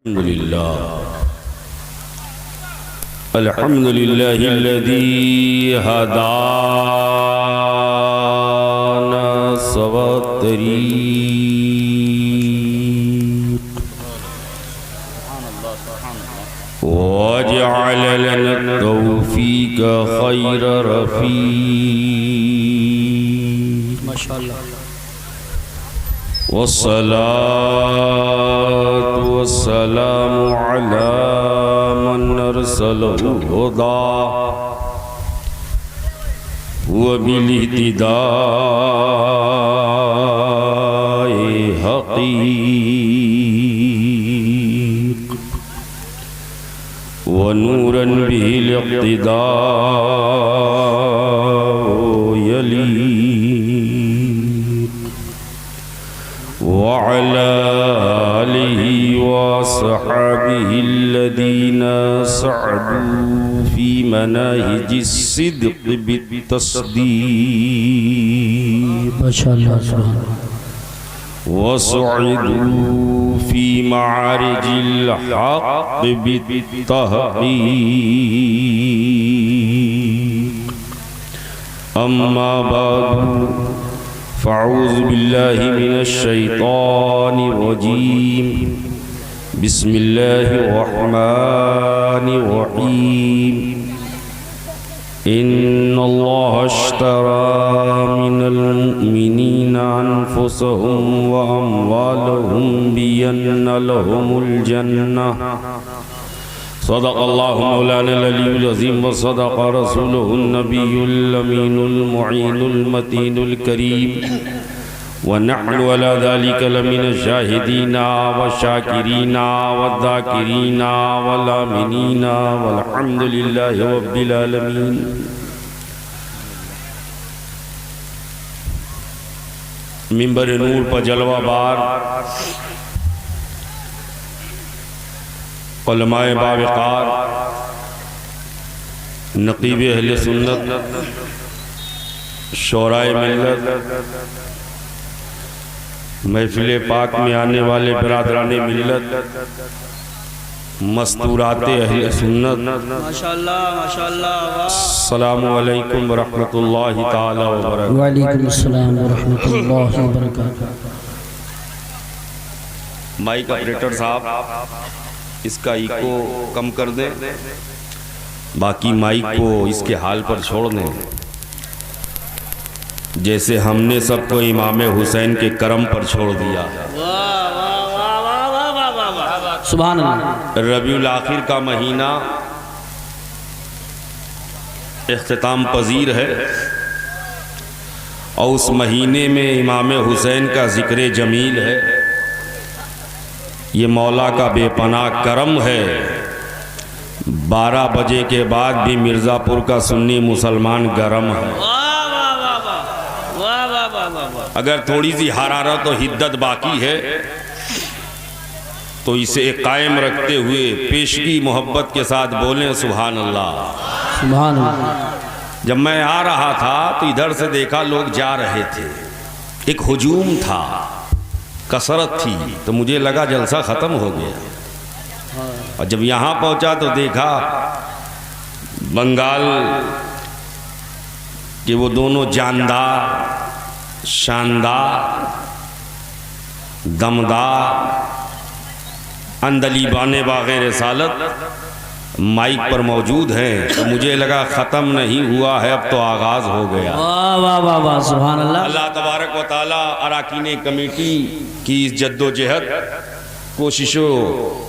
अल्हम्दुलिल्लाहिल्लज़ी हदाना सवात्तरीक़ वजअल लना तौफ़ीक़ ख़ैर रफ़ीक़ माशाअल्लाह। वस्सलातु वस्सलामु अला मन अरसलहु हुदा व बिल इत्तिदाए हक़ीक़ व नूरन बिल इक़्तिदा वअला आलिहि वअस्हाबिहि अल्लज़ीना सअदू फ़ी मनाहिजिस सिद्क़ बित्तस्दीक़ माशाअल्लाह। वसअदू फ़ी मआरिजिल हक़ बित्तहक़ीक़ अम्मा बअदु फ़अऊज़ु बिल्लाहि मिनश शैतानिर रजीम बिस्मिल्लाहिर रहमानिर रहीम इन्नल्लाहा अश्तरा मिनल मुअ्मिनीना अनफुसहुम व अम्वालहुम बिअन्न लहुमुल जन्नह सदक़ल्लाहु मौलाना अल-अलीयुल अज़ीम व सदक़ रसूलुहुन नबियुल अमीनुल मुईनुल मतीनुल करीम व नहनु अला ज़ालिका लमिनश शाहिदीना व शाकिरीना व ज़ाकिरीना वल आमिनीना वल्हम्दुलिल्लाहि रब्बिल आलमीन। मिंबर नूर पर जलवा बार उलमाए बावक़ार नक़ीब अहले सुन्नत शोराए मिल्लत महफिल पाक में आने वाले बिरादराने मिल्लत मस्तूराते अहले सुन्नत माशाअल्लाह माशाअल्लाह। अस्सलामु अलैकुम व रहमतुल्लाहि ताला व बरकातहू। वालेकुम अस्सलाम व रहमतुल्लाहि व बरकातहू। माइक ऑपरेटर साहब इसका इको कम कर दें, बाकी माइक को इसके हाल पर छोड़ दें जैसे हमने सबको इमाम हुसैन के करम पर छोड़ दिया। सुभान अल्लाह। रबीउल आखिर का महीना इख्तिताम पजीर है और उस महीने में इमाम हुसैन का जिक्र जमील है। ये मौला का बेपनाह करम है। 12 बजे के बाद भी मिर्ज़ापुर का सुन्नी मुसलमान गरम है। अगर थोड़ी सी हरारत और हिद्दत बाकी है तो इसे कायम रखते हुए पेशगी मोहब्बत के साथ बोलें सुभान अल्लाह सुभान अल्लाह। जब मैं आ रहा था तो इधर से देखा लोग जा रहे थे, एक हुजूम था, कसरत थी, तो मुझे लगा जलसा ख़त्म हो गया। और जब यहाँ पहुँचा तो देखा बंगाल के वो दोनों जानदार, शानदार, दमदार, अंदली बाने बाग़े रसालत माइक पर मौजूद हैं। तो मुझे लगा ख़त्म नहीं हुआ है, अब तो आगाज़ हो गया। वाह वाह वाह वाह सुभान अल्लाह। अल्लाह तबारक व तआला अराकीन कमेटी की इस जद्दोजहद कोशिशों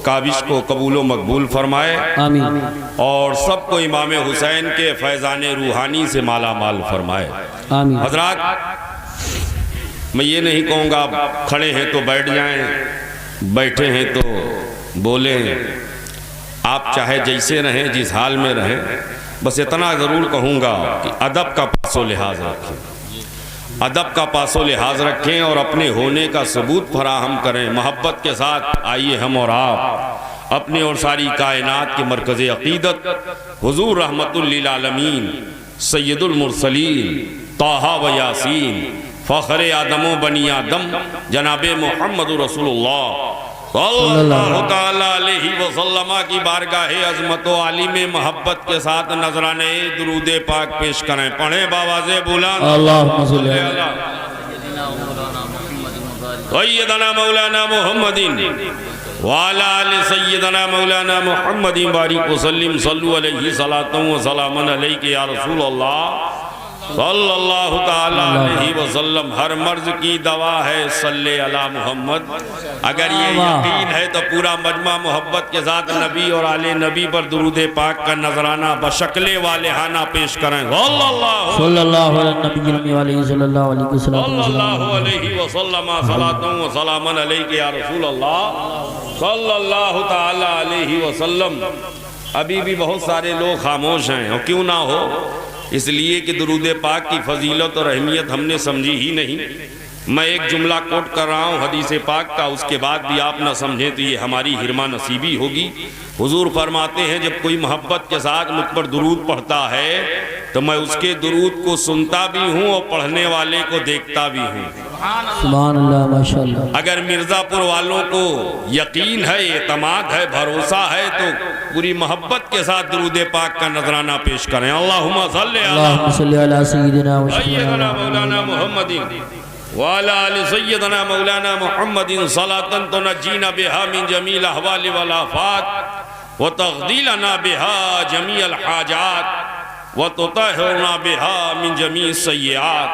काबिश को कबूल व मकबूल फरमाए आमीन। और सबको इमाम हुसैन के फैज़ान रूहानी से माला माल फरमाए आमीन। हज़रात, मैं ये नहीं कहूँगा आप खड़े हैं तो बैठ जाएं, बैठे हैं तो बोलें, आप चाहे जैसे रहें, जिस हाल में रहें, बस इतना ज़रूर कहूँगा कि अदब का पासो लिहाज रखें, अदब का पासो लिहाज रखें और अपने होने का सबूत फराहम करें। मोहब्बत के साथ आइए हम और आप अपने और सारी कायनात के मरकज़ अक़ीदत हुज़ूर रहमतुल लिल आलमीन सैयदुल मुरसलीन ताहा व यासीन फ़ख्र आदमो बनी आदम जनाब मोहम्मद रसूलुल्लाह सल्लल्लाहु ताला अलैहि वसल्लम की बारगाह अज़मत व आली में मोहब्बत के साथ नजराने दुरूद पाक पेश करें। पढ़े बाबा से बुलंद अल्लाहुम्मा सल्ली अला सय्यदना मौलाना मुहम्मदिन व अला आलि सय्यदना मौलाना मुहम्मदिन बारिक व सल्लिम सल्लु अलैहि सलातन व सलामन अलैहि या रसूल अल्लाह सल्लल्लाहु ताला अलैहि वसल्लम। हर मर्ज की दवा है सल्ले अला मोहम्मद। अगर ये यकीन है तो पूरा मजमा मोहब्बत के साथ नबी और आले नबी पर दुरूद पाक का नजराना बशक्ले वाले हाना पेश करें। सल्लल्लाहु अलैहि वसल्लम सलातन व सलामन अलैहि या रसूल अल्लाह सल्लल्लाहु ताला अलैहि वसल्लम। अभी भी बहुत सारे लोग खामोश हैं, और क्यों ना हो, इसलिए कि दुरूद पाक की फजीलत और अहमियत हमने समझी ही नहीं। मैं एक जुमला कोट कर रहा हूँ हदीस पाक का, उसके बाद भी आप ना समझें तो ये हमारी हिरमा नसीबी होगी। हुजूर फरमाते हैं जब कोई मोहब्बत के साथ मुझ पर दुरूद पढ़ता है तो मैं उसके दुरूद को सुनता भी हूँ और पढ़ने वाले को देखता भी हूँ। सुभान अल्लाह माशाअल्लाह। अगर मिर्ज़ापुर वालों को यकीन है, एतमाद है, भरोसा है तो पूरी मोहब्बत के साथ दुरूद पाक का नजराना पेश करें। अल्लाहुम्मा सल्ली अला सय्यिदना मौलाना मुहम्मदिन व अला आलि सय्यिदना मौलाना मुहम्मदिन सलातन तुनज्जीना बिहा मिन जमील अहवाल वल आफात व तग़दीलना बिहा जमीअल हाजात व तुतहिरुना बिहा मिन जमी सय्यात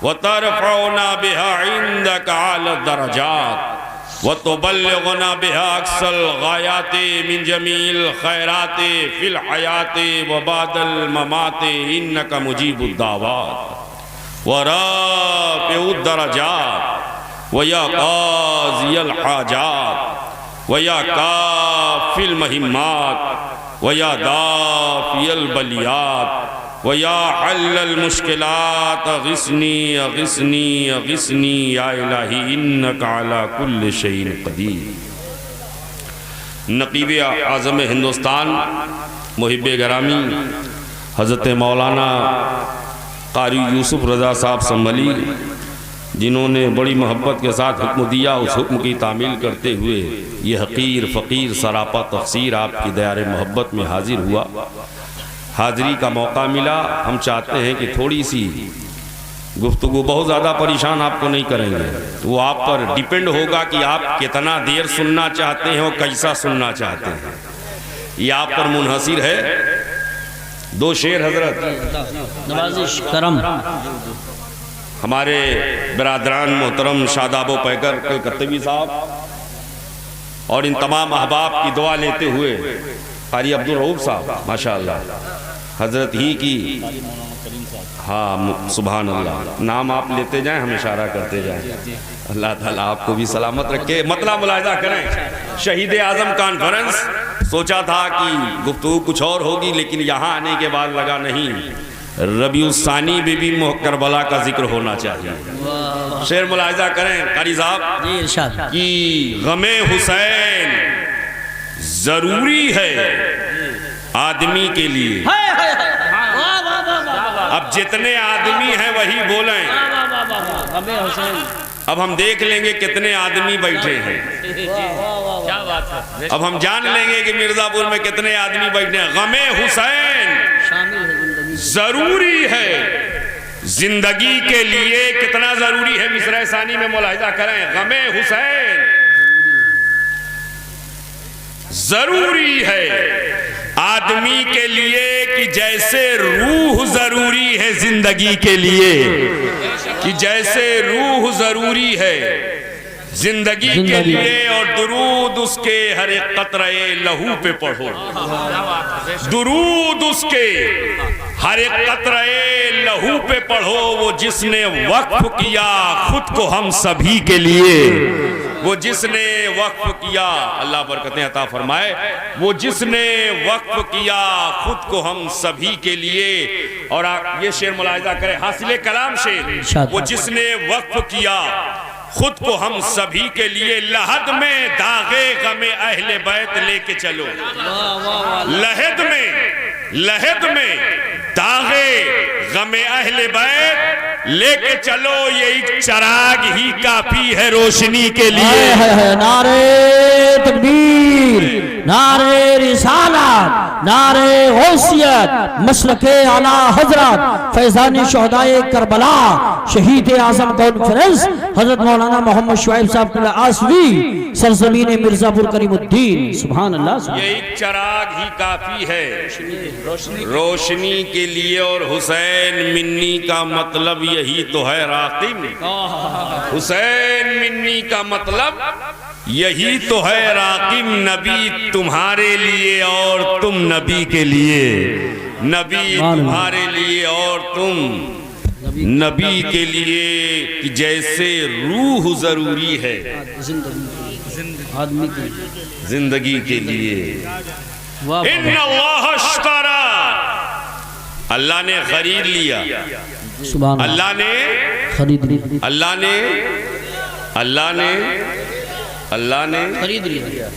व तरफ़उना बिहा इंदका आला दरजात व तुबल्लिगुना बिहा अक्सल गायाते मिन जमील खैराते फिल हयाते व बादल ममाते इन्नका मुजीबुद दावात व राफ़िउद दरजात व या क़ाज़ियल हाजात व या काफ़िल महिम्मात व या दाफ़ियल बलियात व या हल्लल मुश्किलात अग़िस्नी अग़िस्नी अग़िस्नी या इलाही इन्नका अला कुल्लि शैइन क़दीर। नक़ीब आज़म हिंदुस्तान मुहिब्बे गरामी हज़रत मौलाना क़ारी यूसुफ़ रज़ा साहब संभली, जिन्होंने बड़ी मोहब्बत के साथ हुक्म दिया, उस हुक्म की तामील करते हुए ये हक़ीर फ़कीर सरापा तफ़सीर आपकी दयारे मोहब्बत में हाजिर हुआ। हाज़री का मौका मिला। हम चाहते हैं कि थोड़ी सी गुफ्तगू, बहुत ज़्यादा परेशान आपको नहीं करेंगे, वो आप पर डिपेंड होगा कि आप कितना देर सुनना चाहते हैं और कैसा सुनना चाहते हैं, ये आप पर मुनहसिर है। दो शेर हजरत नवाजिश करम हमारे बिरादरान मोहतरम शादाबो पैकर कलकत्तवी साहब और इन तमाम अहबाब की दुआ लेते हुए क़ारी अब्दुल रऊफ़ साहब माशाअल्लाह हजरत ही की, हाँ सुभान अल्लाह, नाम आप लेते जाएं हम इशारा करते जाएं। अल्लाह ताला आपको भी सलामत रखे। मतलब मुलाहिज़ा करें, शहीद आज़म कॉन्फ्रेंस सोचा था कि गुफ्तगू कुछ और होगी, लेकिन यहाँ आने के बाद लगा नहीं, रबीउस्सानी में भी करबला का जिक्र होना चाहिए। शेर मुलाहिज़ा करें क़ारी साहब जी इरशाद कि गमे हुसैन ज़रूरी है आदमी के लिए। अब जितने आदमी हैं वही बोलें। अब हम देख लेंगे कितने आदमी बैठे हैं, क्या बात है। अब हम जान लेंगे कि मिर्ज़ापुर में कितने आदमी बैठे हैं। गमे हुसैन जरूरी है जिंदगी के लिए। कितना जरूरी है मिसरा सानी में मुलाहिज़ा करें। गमे हुसैन जरूरी है आदमी के लिए कि जैसे रूह जरूरी है जिंदगी के लिए, कि जैसे रूह जरूरी है जिंदगी के लिए, और दुरूद उसके हर एक कतरे लहू पे पढ़ो। दुरूद उसके हर एक कतरे लहू पे पढ़ो। वो जिसने वक्फ किया खुद को हम सभी के लिए, वो जिसने वक्फ किया, अल्लाह बरकतें अता फरमाए, वो जिसने वक्फ किया खुद को हम सभी के लिए। और आप ये शेर मुलाहिज़ा करें, हासिल कलाम शेर, वो जिसने वक्फ किया खुद को हम सभी के लिए, लहद में दागे गमे अहले बैत लेके चलो। लहद में दागे गमे अहले बैत लेके चलो, यही चराग ही काफी है रोशनी के लिए। है नारे तकबीर, नारे रिसालत, नारे गौसियत, मसलके आला हजरत फैजान शहदाए करबला, शहीद आजम कॉन्फ्रेंस हजरत मौलाना मोहम्मद शुआइब साहब आसवी, सरजमीन मिर्जापुर करीमुद्दीन। सुभान अल्लाह। यही चराग ही काफी है रोशनी के लिए, और हुसैन मिन्नी का मतलब यही तो है राकिब। हुसैन मिन्नी का मतलब यही तो है राकिब, नबी तुम्हारे लिए और तुम नबी के लिए, नबी तुम्हारे लिए और तुम नबी के लिए, कि जैसे रूह जरूरी है आदमी की जिंदगी के लिए। इन्नल्लाह अश्तरा, अल्लाह ने खरीद लिया, सुभान अल्लाह ने खरीद ली, अल्लाह ने अल्लाह ने अल्लाह ने खरीद लिया।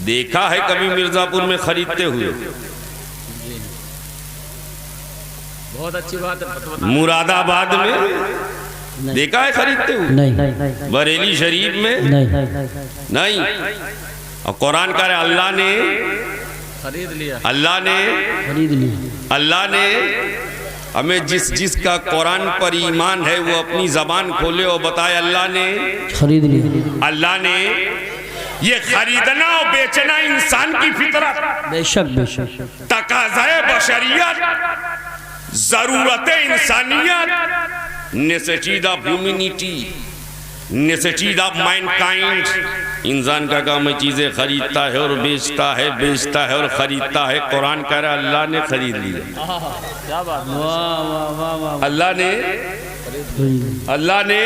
देखा है कभी मिर्जापुर में खरीदते हुए? बहुत अच्छी बात है। मुरादाबाद में देखा है खरीदते हुए? नहीं। बरेली शरीफ में नहीं। और कुरान कह रहा है अल्लाह ने खरीद लिया, अल्लाह ने खरीद लिया। अल्लाह ने हमें जिसका कुरान पर ईमान है वो अपनी जबान खोले और बताए अल्लाह ने खरीद लिया। अल्लाह ने ये खरीदना और बेचना इंसान की फितरत, बेशक बेशक, तकाज़ाए बशरियत, जरूरत इंसानियत, necessity of humanity, necessity of Mankind. इंसान का काम है चीजें खरीदता है और बेचता है और खरीदता है। कुरान कह रहा है अल्लाह ने खरीद लिया, क्या बात। अल्लाह ने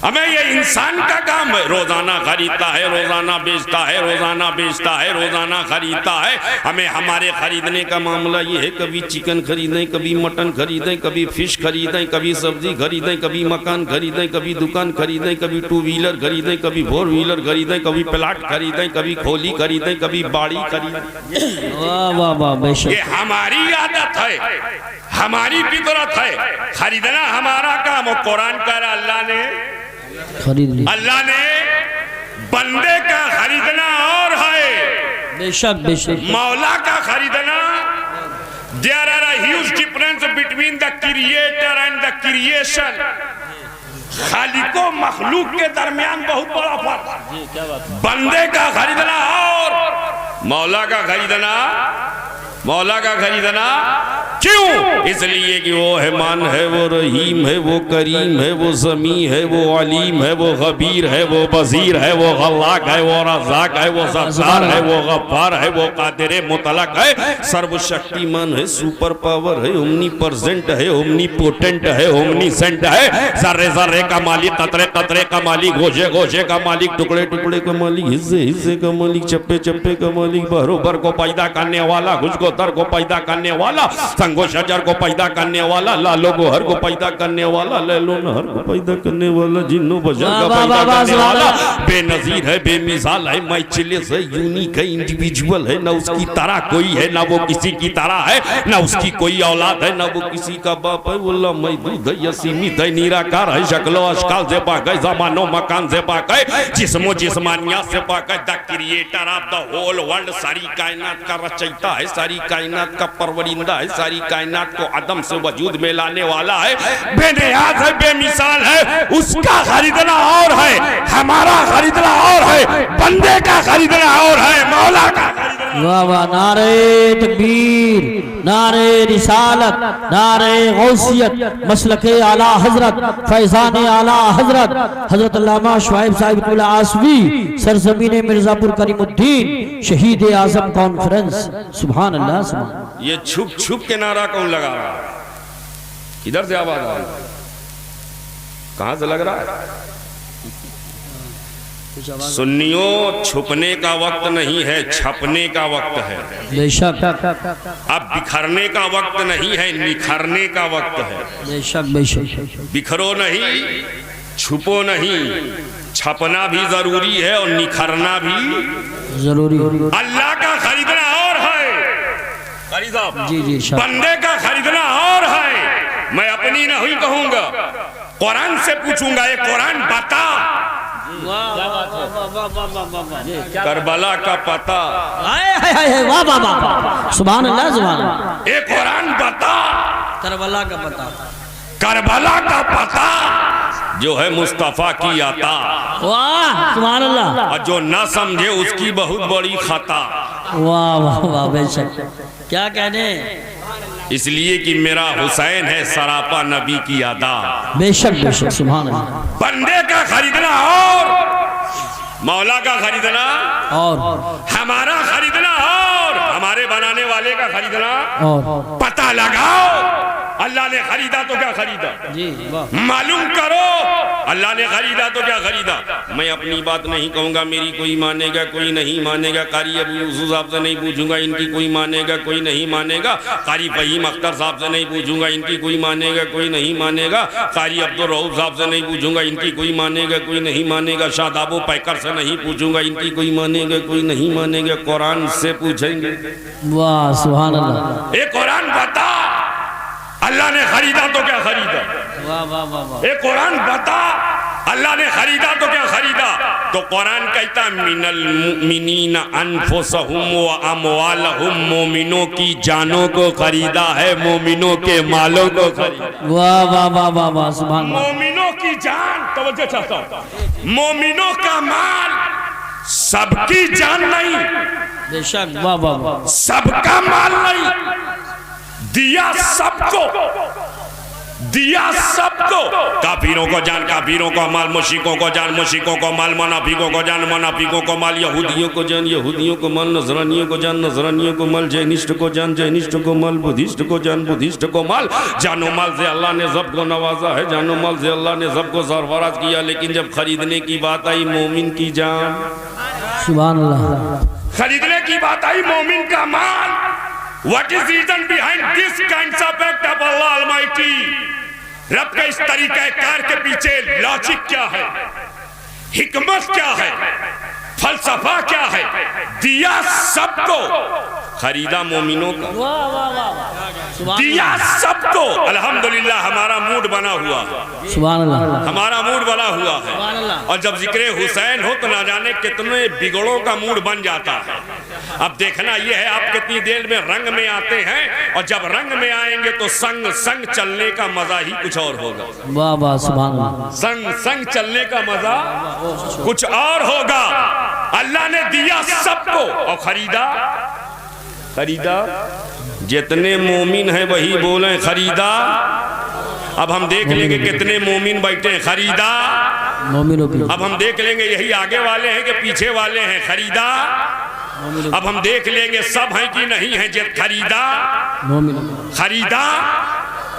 हमें ये इंसान का काम है, रोजाना खरीदता है, रोजाना बेचता है, रोजाना बेचता है, रोजाना खरीदता है। हमें हमारे खरीदने का मामला ये है, कभी चिकन खरीदें, कभी मटन खरीदें, कभी फिश खरीदें, कभी सब्जी खरीदें, कभी मकान खरीदें, कभी दुकान खरीदें, कभी टू व्हीलर खरीदें, कभी फोर व्हीलर खरीदें, कभी प्लाट खरीदें, कभी खोली खरीदें, कभी बाड़ी खरीदें। वाह वाह वाह, बेशक ये हमारी आदत है, हमारी फितरत है, खरीदना हमारा काम। और कुरान कह रहा अल्लाह ने खरीद लिया। अल्लाह ने बंदे का खरीदना और है, बेशक बेशक, मौला का खरीदना। There are a huge difference between the creator and the creation. खालिको मखलूक के दरमियान बहुत बड़ा फर्क। बंदे का खरीदना और मौला का खरीदना, मौला का खरीदना क्यों? इसलिए कि वो रहमान है, वो रहीम है, वो करीम है, वो समी है, वो अलीम है, वो खबीर है, वो बसीर है, वो खल्लाक है, वो रज़ाक है, वो सत्तार है, वो गफ्फार है, वो कादिर मुतलक है, सर्वशक्तिमान है, सुपर पावर है, ओमनी प्रेजेंट है, ओमनी पोटेंट है, ओमनी सेंट है, जर्रे जर्रे का मालिक, कतरे कतरे का मालिक, गोशे गोशे का मालिक, टुकड़े टुकड़े का मालिक, हिस्से हिस्से का मालिक, चप्पे चप्पे का मालिक, बरोबर को पैदा करने वाला, खुशगोतर को पैदा करने वाला, संगो शजर को पैदा करने वाला, लालो गोहर को पैदा करने वाला, लैलो नहर को पैदा करने वाला, जिन्नो बशर का पैदा करने वाला, बेनजीर है, बेमिसाल है, मैचलेस है, यूनिक है, इंडिविजुअल है, ना उसकी तरह कोई है, ना वो किसी की तरह है, ना उसकी कोई औलाद है, ना वो किसी का बाप है। वल्लाह महदूद है, यसीमित है, निराकार है, शक्लो अशकाल से पाक है, ज़मानो मकान से पाक है, जिस्मो जिस्मानियत से पाक है। The creator of the whole world, सारी कायनात का रचयिता है, सारी कायनात का परवरिंदा है, सारी कायनात को अदम से वजूद में लाने वाला है, बेनियाज है, बेमिसाल है। उसका खरीदना और है, हमारा खरीदना और है, बंदे का खरीदना और है, मौला का खरीदना। वाह वाह, नारे तकबीर, नारे रिसालत, नारे गौसियत, मसलके आला हजरत फैजान आला हजरत हजरत अल्लामा शुआइब साहिब आसवी, सरजमीन मिर्जापुर करीमुद्दीन, शहीद आजम कॉन्फ्रेंस। सुभान अल्लाह, सुभान। ये छुप छुप के नारा कौन लगा रहा है? इधर से आवाज आ रही, कहां से लग रहा है? सुन्नियों, छुपने का वक्त नहीं है, छपने का वक्त है। बेशक, अब बिखरने का वक्त नहीं है, निखरने का वक्त है। बेशक बेशक, बिखरो नहीं, छुपो नहीं, छपना भी जरूरी है और निखरना भी जरूरी। अल्लाह का खरीदना और है, जी जी, बंदे का खरीदना और है। मैं अपने अपनी नहीं कहूंगा, कुरान से पूछूंगा। ये कुरान बता करबला का पता, वाह वाह वाह, सुभान अल्लाह सुभान अल्लाह। ये कुरान बता करबला का पता, करबला का पता जो है मुस्तफा की अता, वाह सुभान अल्लाह। और जो ना समझे उसकी बहुत बड़ी खता। वाह वाह वाह, बेशक क्या कहने। इसलिए कि मेरा हुसैन है सरापा नबी की अदा। बेशक बेशक सुभान अल्लाह। बंदे का खरीदना और मौला का खरीदना, और हमारा खरीदना और हमारे बनाने वाले का खरीदना। और पता लगाओ अल्लाह ने खरीदा तो क्या खरीदा, जी वाह, मालूम करो अल्लाह ने खरीदा तो क्या खरीदा। मैं अपनी बात नहीं कहूँगा, मेरी कोई मानेगा कोई नहीं मानेगा। कारी अबू यूसुफ साहब से नहीं पूछूंगा, इनकी कोई मानेगा कोई नहीं मानेगा। कारी फहीम अख्तर साहब से नहीं पूछूंगा, इनकी कोई मानेगा कोई नहीं मानेगा। कारी अब्दुल रऊफ साहब से नहीं पूछूंगा, इनकी कोई मानेगा कोई नहीं मानेगा। शादाबो पैकर से नहीं पूछूंगा, इनकी कोई मानेगा कोई नहीं मानेगा। कुरान से पूछेंगे। वाह सुभान अल्लाह। ये कुरान बता अल्लाह ने खरीदा तो क्या खरीदा। वाह वाह वाह वाह। ये कुरान बता अल्लाह ने खरीदा तो क्या खरीदा। तो कुरान कहता मिनल मुमिनीन अनफुसहुम व अमवालहुम, मोमिनों की जानों को खरीदा है, मोमिनों के मालों को खरीदा। वाह वाह वाह वाह वाह सुभान अल्लाह। मोमिनों की जान, तवज्जो चाहता हूं, मोमिनों का माल सबकी जान नहीं, बेशक वाह वाह वाह, सबका माल नहीं, दिया सबको, दिया सबको। काफिरों को जान काफिरों को माल, मुश्रिकों को जान मुश्रिकों को माल, मुनाफिकों को जान मुनाफिकों को माल, यहूदियों को जान यहूदियों को माल, नजरानियों को जान नजरानियों को माल, जैनिस्ट को जान जैनिस्ट को माल, बुद्धिस्ट को जान बुद्धिस्ट को माल। जानो माल से अल्लाह ने सबको नवाजा है, जानो माल से अल्लाह ने सबको सरफराज किया। लेकिन जब खरीदने की बात आई मोमिन की जान, सुभान अल्लाह। खरीदने की बात आई मोमिन का माल। What is reason behind this kinds of act of Allah Almighty? रब के इस तरीके कार के पीछे लॉजिक क्या है, हिकमत क्या है, फलसफा क्या है। दिया सबको, खरीदा मोमिनों का, वाह वाह वाह, दिया सबको। अल्हम्दुलिल्लाह हमारा मूड बना हुआ, सुभान अल्लाह, हमारा मूड बना हुआ है। सुभान अल्लाह। और जब जिक्र हुसैन हो तो ना जाने कितने बिगड़ों का मूड बन जाता है। अब देखना यह है आप कितनी देर में रंग में आते हैं, और जब रंग में आएंगे तो संग संग चलने का मजा ही कुछ और होगा। वाह वाह सुभान अल्लाह। संग संग चलने का मजा कुछ और होगा। अल्लाह ने दिया सबको और खरीदा, खरीदा। जितने मोमिन हैं वही बोले खरीदा। अब हम देख लेंगे कितने मोमिन बैठे हैं, खरीदा। मोमिनों की, अब हम देख लेंगे यही आगे वाले हैं कि पीछे वाले हैं, खरीदा। अब हम देख लेंगे सब हैं कि नहीं है, जित खरीदा, मोमिनों की, खरीदा।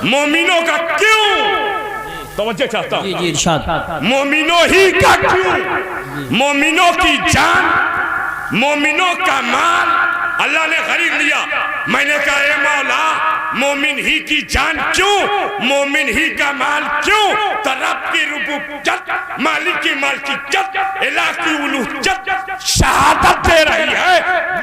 मोमिनों का क्यों, तवज्जो चाहता हूं, जी जी इरशाद। मोमिनों ही का क्यों, मोमिनों की जान, मोमिनों का माल अल्लाह ने खरीद लिया। मैंने कहा ए मौला मोमिन ही की जान क्यों, मोमिन ही का माल क्यों। तो रब की रुबूबियत, मालिक की मालिकियत, इलाह की उलूहियत शहादत दे रही है।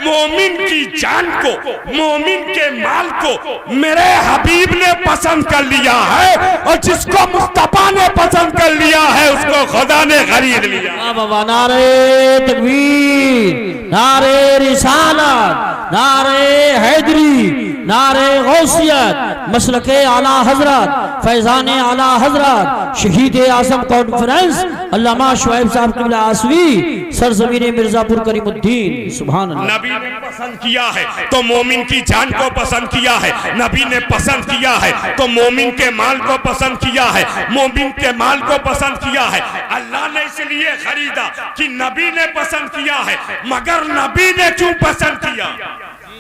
मोमिन की जान को, मोमिन के माल को मेरे हबीब ने पसंद कर लिया है, और जिसको मुस्तफा ने पसंद कर लिया है उसको खुदा ने खरीद लिया। वाह वाह वाह, नारे तकबीर, नारे रिसालत, नारे हैदरी, नारे गौसियत, मसलके आला हजरत, फैजाने आला हजरत, शहीद आजम कॉन्फ्रेंस अल्लामा शुएब साहब क़िबला आसवी, सरजमीन मिर्जापुर करीमुद्दीन। सुभान अल्लाह। नबी ने पसंद किया है तो मोमिन की जान को पसंद किया है, नबी ने पसंद किया है तो मोमिन के माल को पसंद किया है, मोमिन के माल को पसंद किया है। अल्लाह ने इसलिए खरीदा कि नबी ने पसंद किया है, मगर नबी ने क्यों पसंद किया,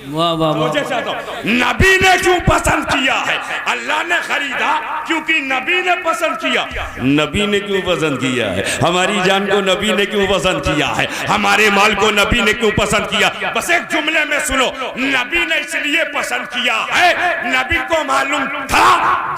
वाह वाह वाह, नबी ने क्यों पसंद किया है। अल्लाह ने खरीदा क्योंकि नबी ने पसंद किया। नबी ने क्यों पसंद किया है, हमारी जान को नबी ने क्यों पसंद किया है, हमारे माल को नबी ने क्यों पसंद किया। बस एक जुमले में सुनो, नबी ने इसलिए पसंद किया है, नबी को मालूम था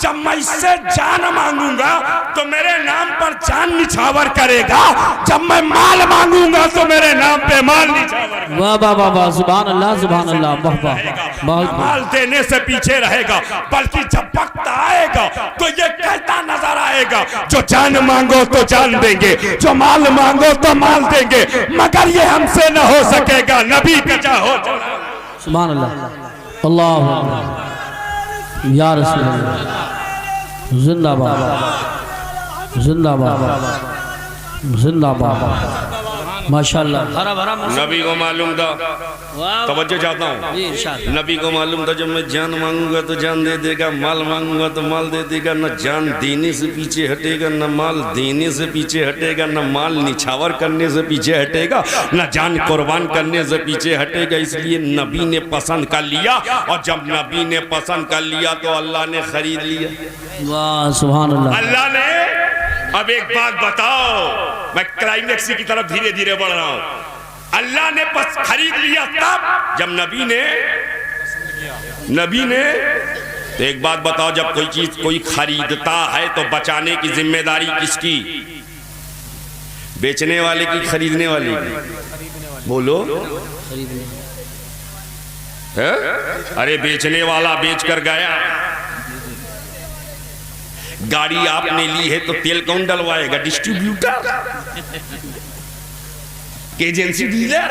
जब मैं इससे जान मांगूंगा तो मेरे नाम पर जान निछावर करेगा, जब मैं माल मांगूंगा तो मेरे नाम पे माल निछावर। वाह वाह वाह वाह, सुभान अल्लाह सुभान अल्लाह। वाह, बहुत माल देने से पीछे रहेगा, बल्कि जब वक्त आएगा तो ये कहता नजर आएगा, जो जान मांगो तो जान देंगे, जो माल मांगो तो माल देंगे, मगर ये हमसे न हो सकेगा, नबी का चाहो। सुभान अल्लाह, अल्लाह अकबर, या रसूल अल्लाह, जिंदाबाद जिंदाबाद जिंदाबाद, माशाअल्लाह। हरा भरा नबी को मालूम था, वाह तवज्जो चाहता हूँ, जी इरशाद। नबी को मालूम था जब मैं जान मांगूंगा तो जान दे देगा, माल मांगूंगा तो माल दे देगा, न जान देने से पीछे हटेगा, न माल देने से पीछे हटेगा, न माल निछावर करने से पीछे हटेगा, न जान कुर्बान करने से पीछे हटेगा। इसलिए नबी ने पसंद कर लिया, और जब नबी ने पसंद कर लिया तो अल्लाह ने खरीद लिया। वाह सुभान अल्लाह। अल्लाह ने, अब एक बात बताओ, मैं क्लाइमेक्स की तरफ धीरे धीरे बढ़ रहा हूं। अल्लाह ने बस खरीद लिया तब जब नबी ने तो एक बात बताओ, जब कोई चीज कोई खरीदता है तो बचाने की जिम्मेदारी किसकी? बेचने वाले की, खरीदने वाले की? बोलो है? अरे बेचने वाला बेच कर गया, गाड़ी आपने ली है तो तेल कौन डलवाएगा? Distributor, agency, dealer.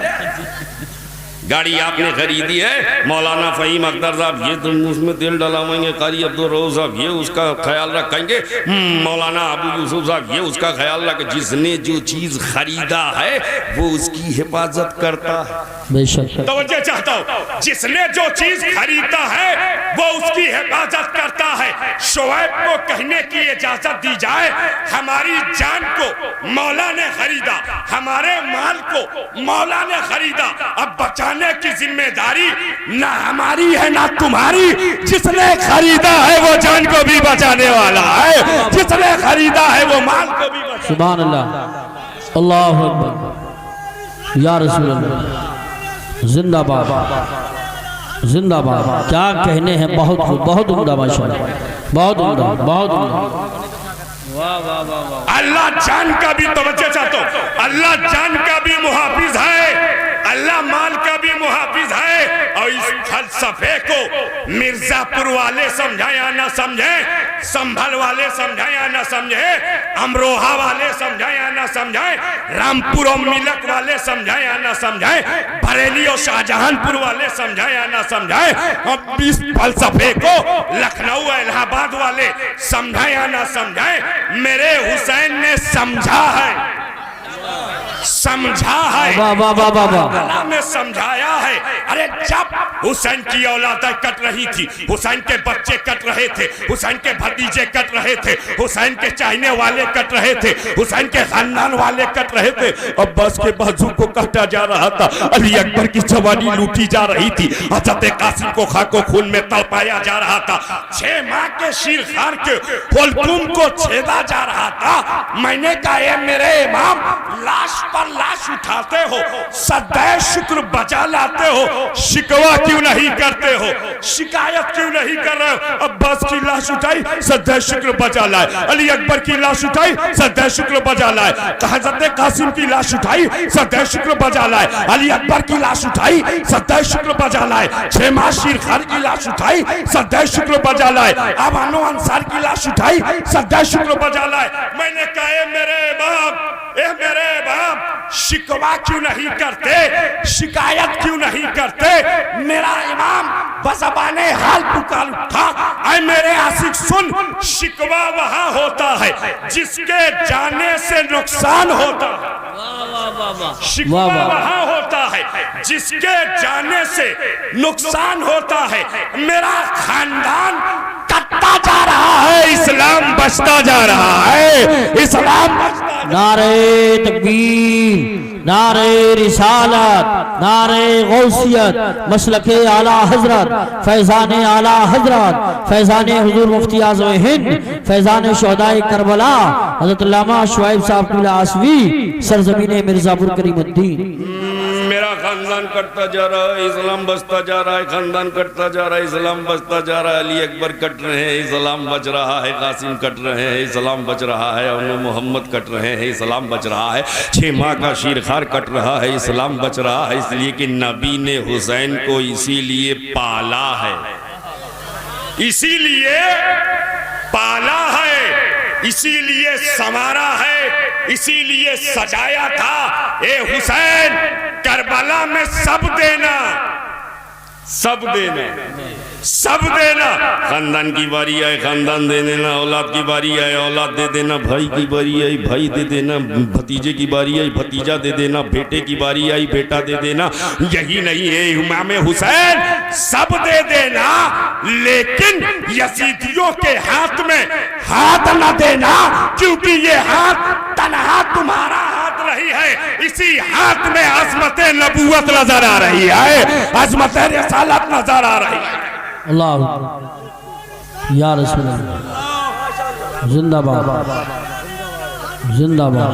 गाड़ी आपने खरीदी है, मौलाना फहीम अख्तर साहब ये तुम उसमें तेल डलावेंगे, कारी अब्दुल रऊफ साहब ये उसका ख्याल रखेंगे, मौलाना अबू यूसुफ साहब ये उसका ख्याल रखे। जिसने जो चीज खरीदा है वो उसकी हिफाजत करता है। बेशक तवज्जो चाहता हूँ, जिसने जो चीज खरीदा है वो उसकी हिफाजत करता है। शोएब को कहने की इजाजत दी जाए, हमारी जान को मौला ने खरीदा, हमारे माल को मौला ने खरीदा, अब बचाने की जिम्मेदारी ना हमारी है ना तुम्हारी। जिसने खरीदा है वो जान को भी बचाने वाला है, जिसने खरीदा है वो माल को भी बचाने। सुभान अल्लाह, अल्लाह अकबर, या रसूल अल्लाह, जिंदाबाद जिंदाबाद। क्या कहने हैं, बहुत बहुत उम्दा माशाअल्लाह, बहुत उम्दा, बहुत उम्दा। वाह वाह वाह वाह। अल्लाह जान का भी तवज्जो चाहता हूं, अल्लाह जान का भी मुहाफिज है, अल्लाह माल का भी मुहाफिज है। और इस फलसफे को मिर्जापुर वाले समझे या ना समझे, संभल वाले समझे या ना समझे, अमरोहा वाले समझे या ना समझे, रामपुर और मिलक वाले समझे या ना समझे, बरेली और शाहजहानपुर वाले समझे या ना समझे, और इस फलसफे को लखनऊ इलाहाबाद वाले समझे या ना समझे, मेरे हुसैन ने समझा है, समझा है, वाह वाह वाह वाह वाह। अल्लाह ने समझाया है। अरे जब हुसैन की औलादें कट रही थी, हुसैन के बच्चे कट रहे थे, हुसैन के भतीजे कट रहे थे, हुसैन के चाहने वाले कट रहे थे, हुसैन के खानदान वाले कट रहे थे, अब्बास के बाजू को काटा जा रहा था, अली अकबर की जवानी लूटी जा रही थी, हजरत कासिम को खाको खून में तड़पाया जा रहा था, 6 माह के शीर खान के हुलकुम को छेदा जा रहा था। मैंने कहा ये मेरे इमाम, लाश पर लाश उठाते हो, सदैव शुक्र बजा लाते हो, शिकवा क्यों नहीं करते हो, शिकायत क्यों नहीं कर रहे हो? अब्बास की लाश उठाई, सदैव शुक्र बजा लाए, अली अकबर की लाश उठाई, सदैव शुक्र बजा लाए, हजरत कासिम की लाश उठाई, सदैव शुक्र बजा लाए, अली अकबर की लाश उठाई, सदैव शुक्र बजा लाए, 6 माह शीर खान की लाश उठाई, सदैव शुक्र बजा लाए, अब अनु अंसार की लाश उठाई, सदैव शुक्र बजा लाए। मैंने कहा मेरे बाप, शिकवा क्यों नहीं करते, शिकायत क्यों नहीं करते? मेरा इमाम बज़बाने हाल पुकार उठा, ऐ मेरे आशिक सुन, शिकवा वहां होता है जिसके जाने से नुकसान होता है, शिकवा वहां होता है जिसके जाने से नुकसान होता है। मेरा खानदान कटता जा रहा है, इस्लाम बचता जा रहा है, इस्लाम बचता। नारे तकबीर, नारे रिसालत, नारे गौसियत, मसलके आला हजरत, फैजान आला हजरत, फैजान हुजूर मुफ्ती आज़म हिंद, फैजान शुहदाए करबला हज़रत अल्लामा शुआइब साहब आसवी, सरजमीन मिर्जापुर करीमुद्दीन। मेरा खानदान कटता जा रहा है, इस्लाम बचता जा रहा है, खानदान कटता जा रहा है, इस्लाम बचता जा रहा है, अली अकबर कट रहे हैं, इस्लाम बच रहा है, कासिम कट रहे हैं, इस्लाम बच रहा है, और मोहम्मद कट रहे हैं, इस्लाम बच रहा है, 6 माह का शीरखार कट रहा है, इस्लाम बच रहा है। इसलिए कि नबी ने हुसैन को इसीलिए पाला है, इसीलिए पाला है, इसीलिए संवारा है, इसीलिए सजाया था। ए हुसैन, करबला में सब देना, सब देना, सब देना। खानदान की बारी आए खानदान दे देना, औलाद की बारी आए औलाद दे देना, भाई की बारी आई भाई दे देना, भतीजे की बारी आई भतीजा दे देना, बेटे की बारी आई बेटा दे देना। यही नहीं है इमाम हुसैन, सब दे देना, लेकिन यजीदियों के हाथ में हाथ न देना, क्योंकि ये हाथ तनहा तुम्हारा हाथ नहीं है, इसी हाथ में अज़मत नबूवत नजर आ रही है, अज़मत रिसालत नजर आ रही है। अल्लाह या रसूल अल्लाह, जिंदाबाद जिंदाबाद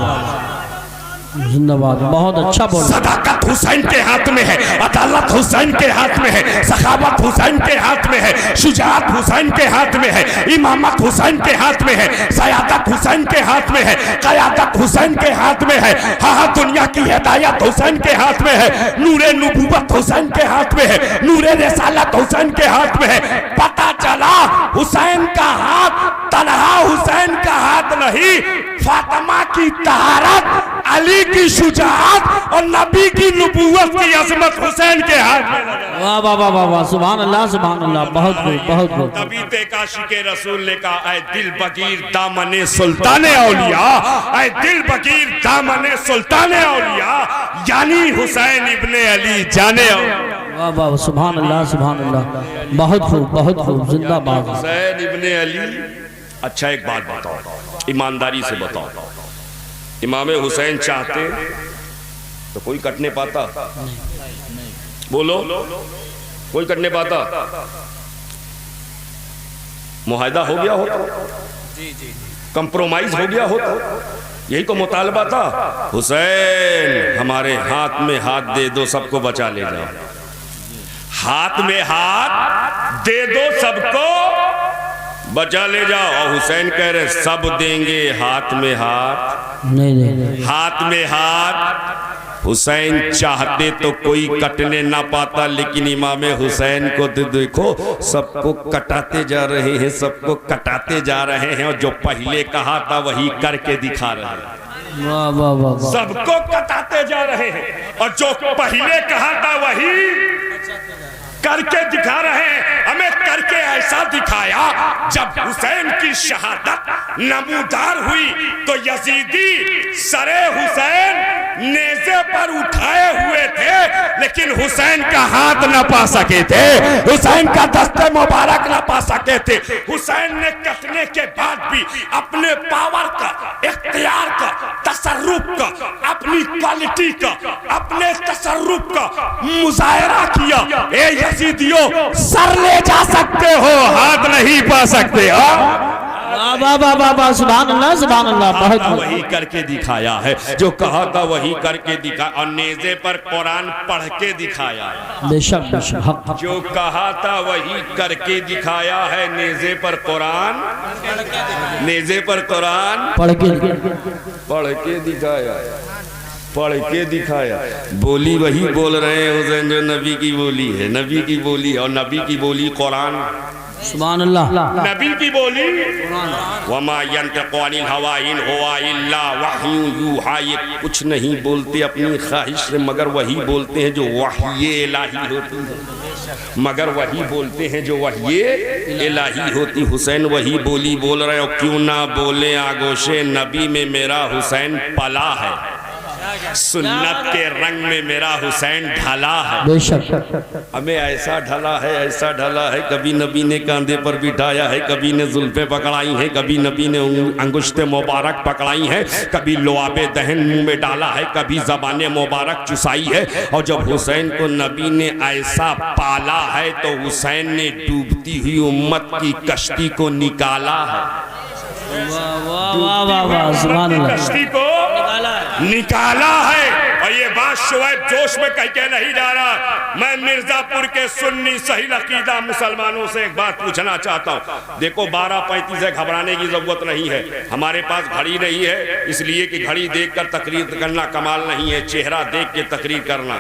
जिंदाबाद। बहुत अच्छा बोला। सदाकत हुसैन के हाथ में है, अदालत हुसैन के हाथ में है, सखावत हुसैन के हाथ में है, शुजाअत हुसैन के हाथ में है, इमामत हुसैन के हाथ में है, सयादत हुसैन के हाथ में है, क़यादत हुसैन के हाथ में है, हाँ दुनिया की हिदायत हुसैन के हाथ में है, नूरे नबूवत हुसैन के हाथ में है, नूरे रिसालत हुसैन के हाथ में है। पता चला हुसैन का हाथ तन्हा हुसैन का हाथ नहीं, फातिमा की तहारत, अली की शुजाअत और नबी की नबूवत की अज़मत हुसैन के हाथ में। वाह वाह वाह वाह, सुभान अल्लाह सुभान अल्लाह, बहुत खूब बहुत खूब। तभी तेकाशी के रसूल ने कहा, ऐ दिल बगीर दामने सुल्ताने औलिया, ऐ दिल बगीर दामने सुल्ताने औलिया, यानी हुसैन इब्ने अली जाने औलिया। वाह वाह, सुभान अल्लाह सुभान अल्लाह, बहुत खूब बहुत खूब, जिंदाबाद। हुसैन इब्ने अली। अच्छा एक बात बताओ, ईमानदारी से बताओ, इमाम हुसैन चाहते तो कोई कटने पाता? बोलो, कोई कटने पाता? मुआहदा हो गया होता, कंप्रोमाइज हो गया होता, यही तो मुतालबा था। हुसैन हमारे हाथ में हाथ दे दो, सबको बचा ले जाओ, हाथ में हाथ दे दो, सबको बचा ले जाओ। और हुसैन कह रहे सब देंगे, हाथ में हाथ नहीं, हाथ में हाथ। हुसैन चाहते तो कोई कटने ना पाता, लेकिन इमाम हुसैन को तो देखो सबको कटाते जा रहे हैं, सबको कटाते जा रहे हैं, और जो पहले कहा था वही करके दिखा रहे हैं। वाह वाह वाह, सबको कटाते जा रहे हैं, और जो पहले कहा था वही करके दिखा रहे हैं। हमें करके ऐसा दिखाया, जब हुसैन की शहादत नमूदार हुई तो यजीदी सरे हुसैन नेज़े पर उठाए हुए थे, लेकिन हुसैन का हाथ न पा सके थे, हुसैन का दस्ते मुबारक न पा सके थे। हुसैन ने कटने के बाद भी अपने पावर का, इख्तियार का, तसर्रुफ का, अपनी क्वालिटी का, अपने तसर्रुफ का मुजाहरा किया। ए यजीदियों, सर ले जा सकते हो, हाथ नहीं पा सकते हो। वाह वाह वाह वाह, सुभान अल्लाह सुभान अल्लाह, बहुत वही करके दिखाया है, जो कहा था वही करके दिखा, और नेज़े पर कुरान पढ़ के दिखाया है। बेशक बेशक, हक जो कहा था वही करके दिखाया है, नेज़े पर कुरान, नेज़े पर कुरान पढ़ के पढ़ के दिखाया, पढ़ के दिखाया। बोली वही बोल रहे हैं हुसैन जो नबी की बोली है, नबी की बोली, और नबी की बोली कुरान, सुभान अल्लाह। नबी की बोली वमा यंतिक़ु अनिल हवा इन हुवा इल्ला वह्यु यूहा, ये कुछ नहीं बोलते अपनी ख्वाहिश से, मगर वही बोलते हैं जो वही इलाही होती है, मगर वही बोलते हैं जो वही इलाही होती। हुसैन वही बोली बोल रहे हो, क्यों ना बोले आगोशे नबी में मेरा हुसैन पला है, सुन्नत के रंग में मेरा हुसैन ढला है। बेशक हमें ऐसा ढला है, ऐसा ढला है, कभी नबी ने कांधे पर बिठाया है, कभी ने जुल्फे पकड़ाई हैं, कभी नबी ने अंगुश्ते मुबारक पकड़ाई हैं, कभी लोआबे दहन मुंह में डाला है, कभी ज़बाने मुबारक चुसाई है। और जब हुसैन को नबी ने ऐसा पाला है तो हुसैन ने डूबती हुई उम्मत की कश्ती को निकाला है, वाह वाह वाह वाह, सुभान अल्लाह। कश्ती को निकाला है। और ये बात शुएब जोश में कह के नहीं जा रहा। मैं मिर्जापुर के सुन्नी सही अकीदा मुसलमानों से एक बात पूछना चाहता हूँ। देखो 12:35 है, घबराने की जरूरत नहीं है। हमारे पास घड़ी नहीं है, इसलिए कि घड़ी देखकर तकरीर करना कमाल नहीं है, चेहरा देख के तकरीर करना।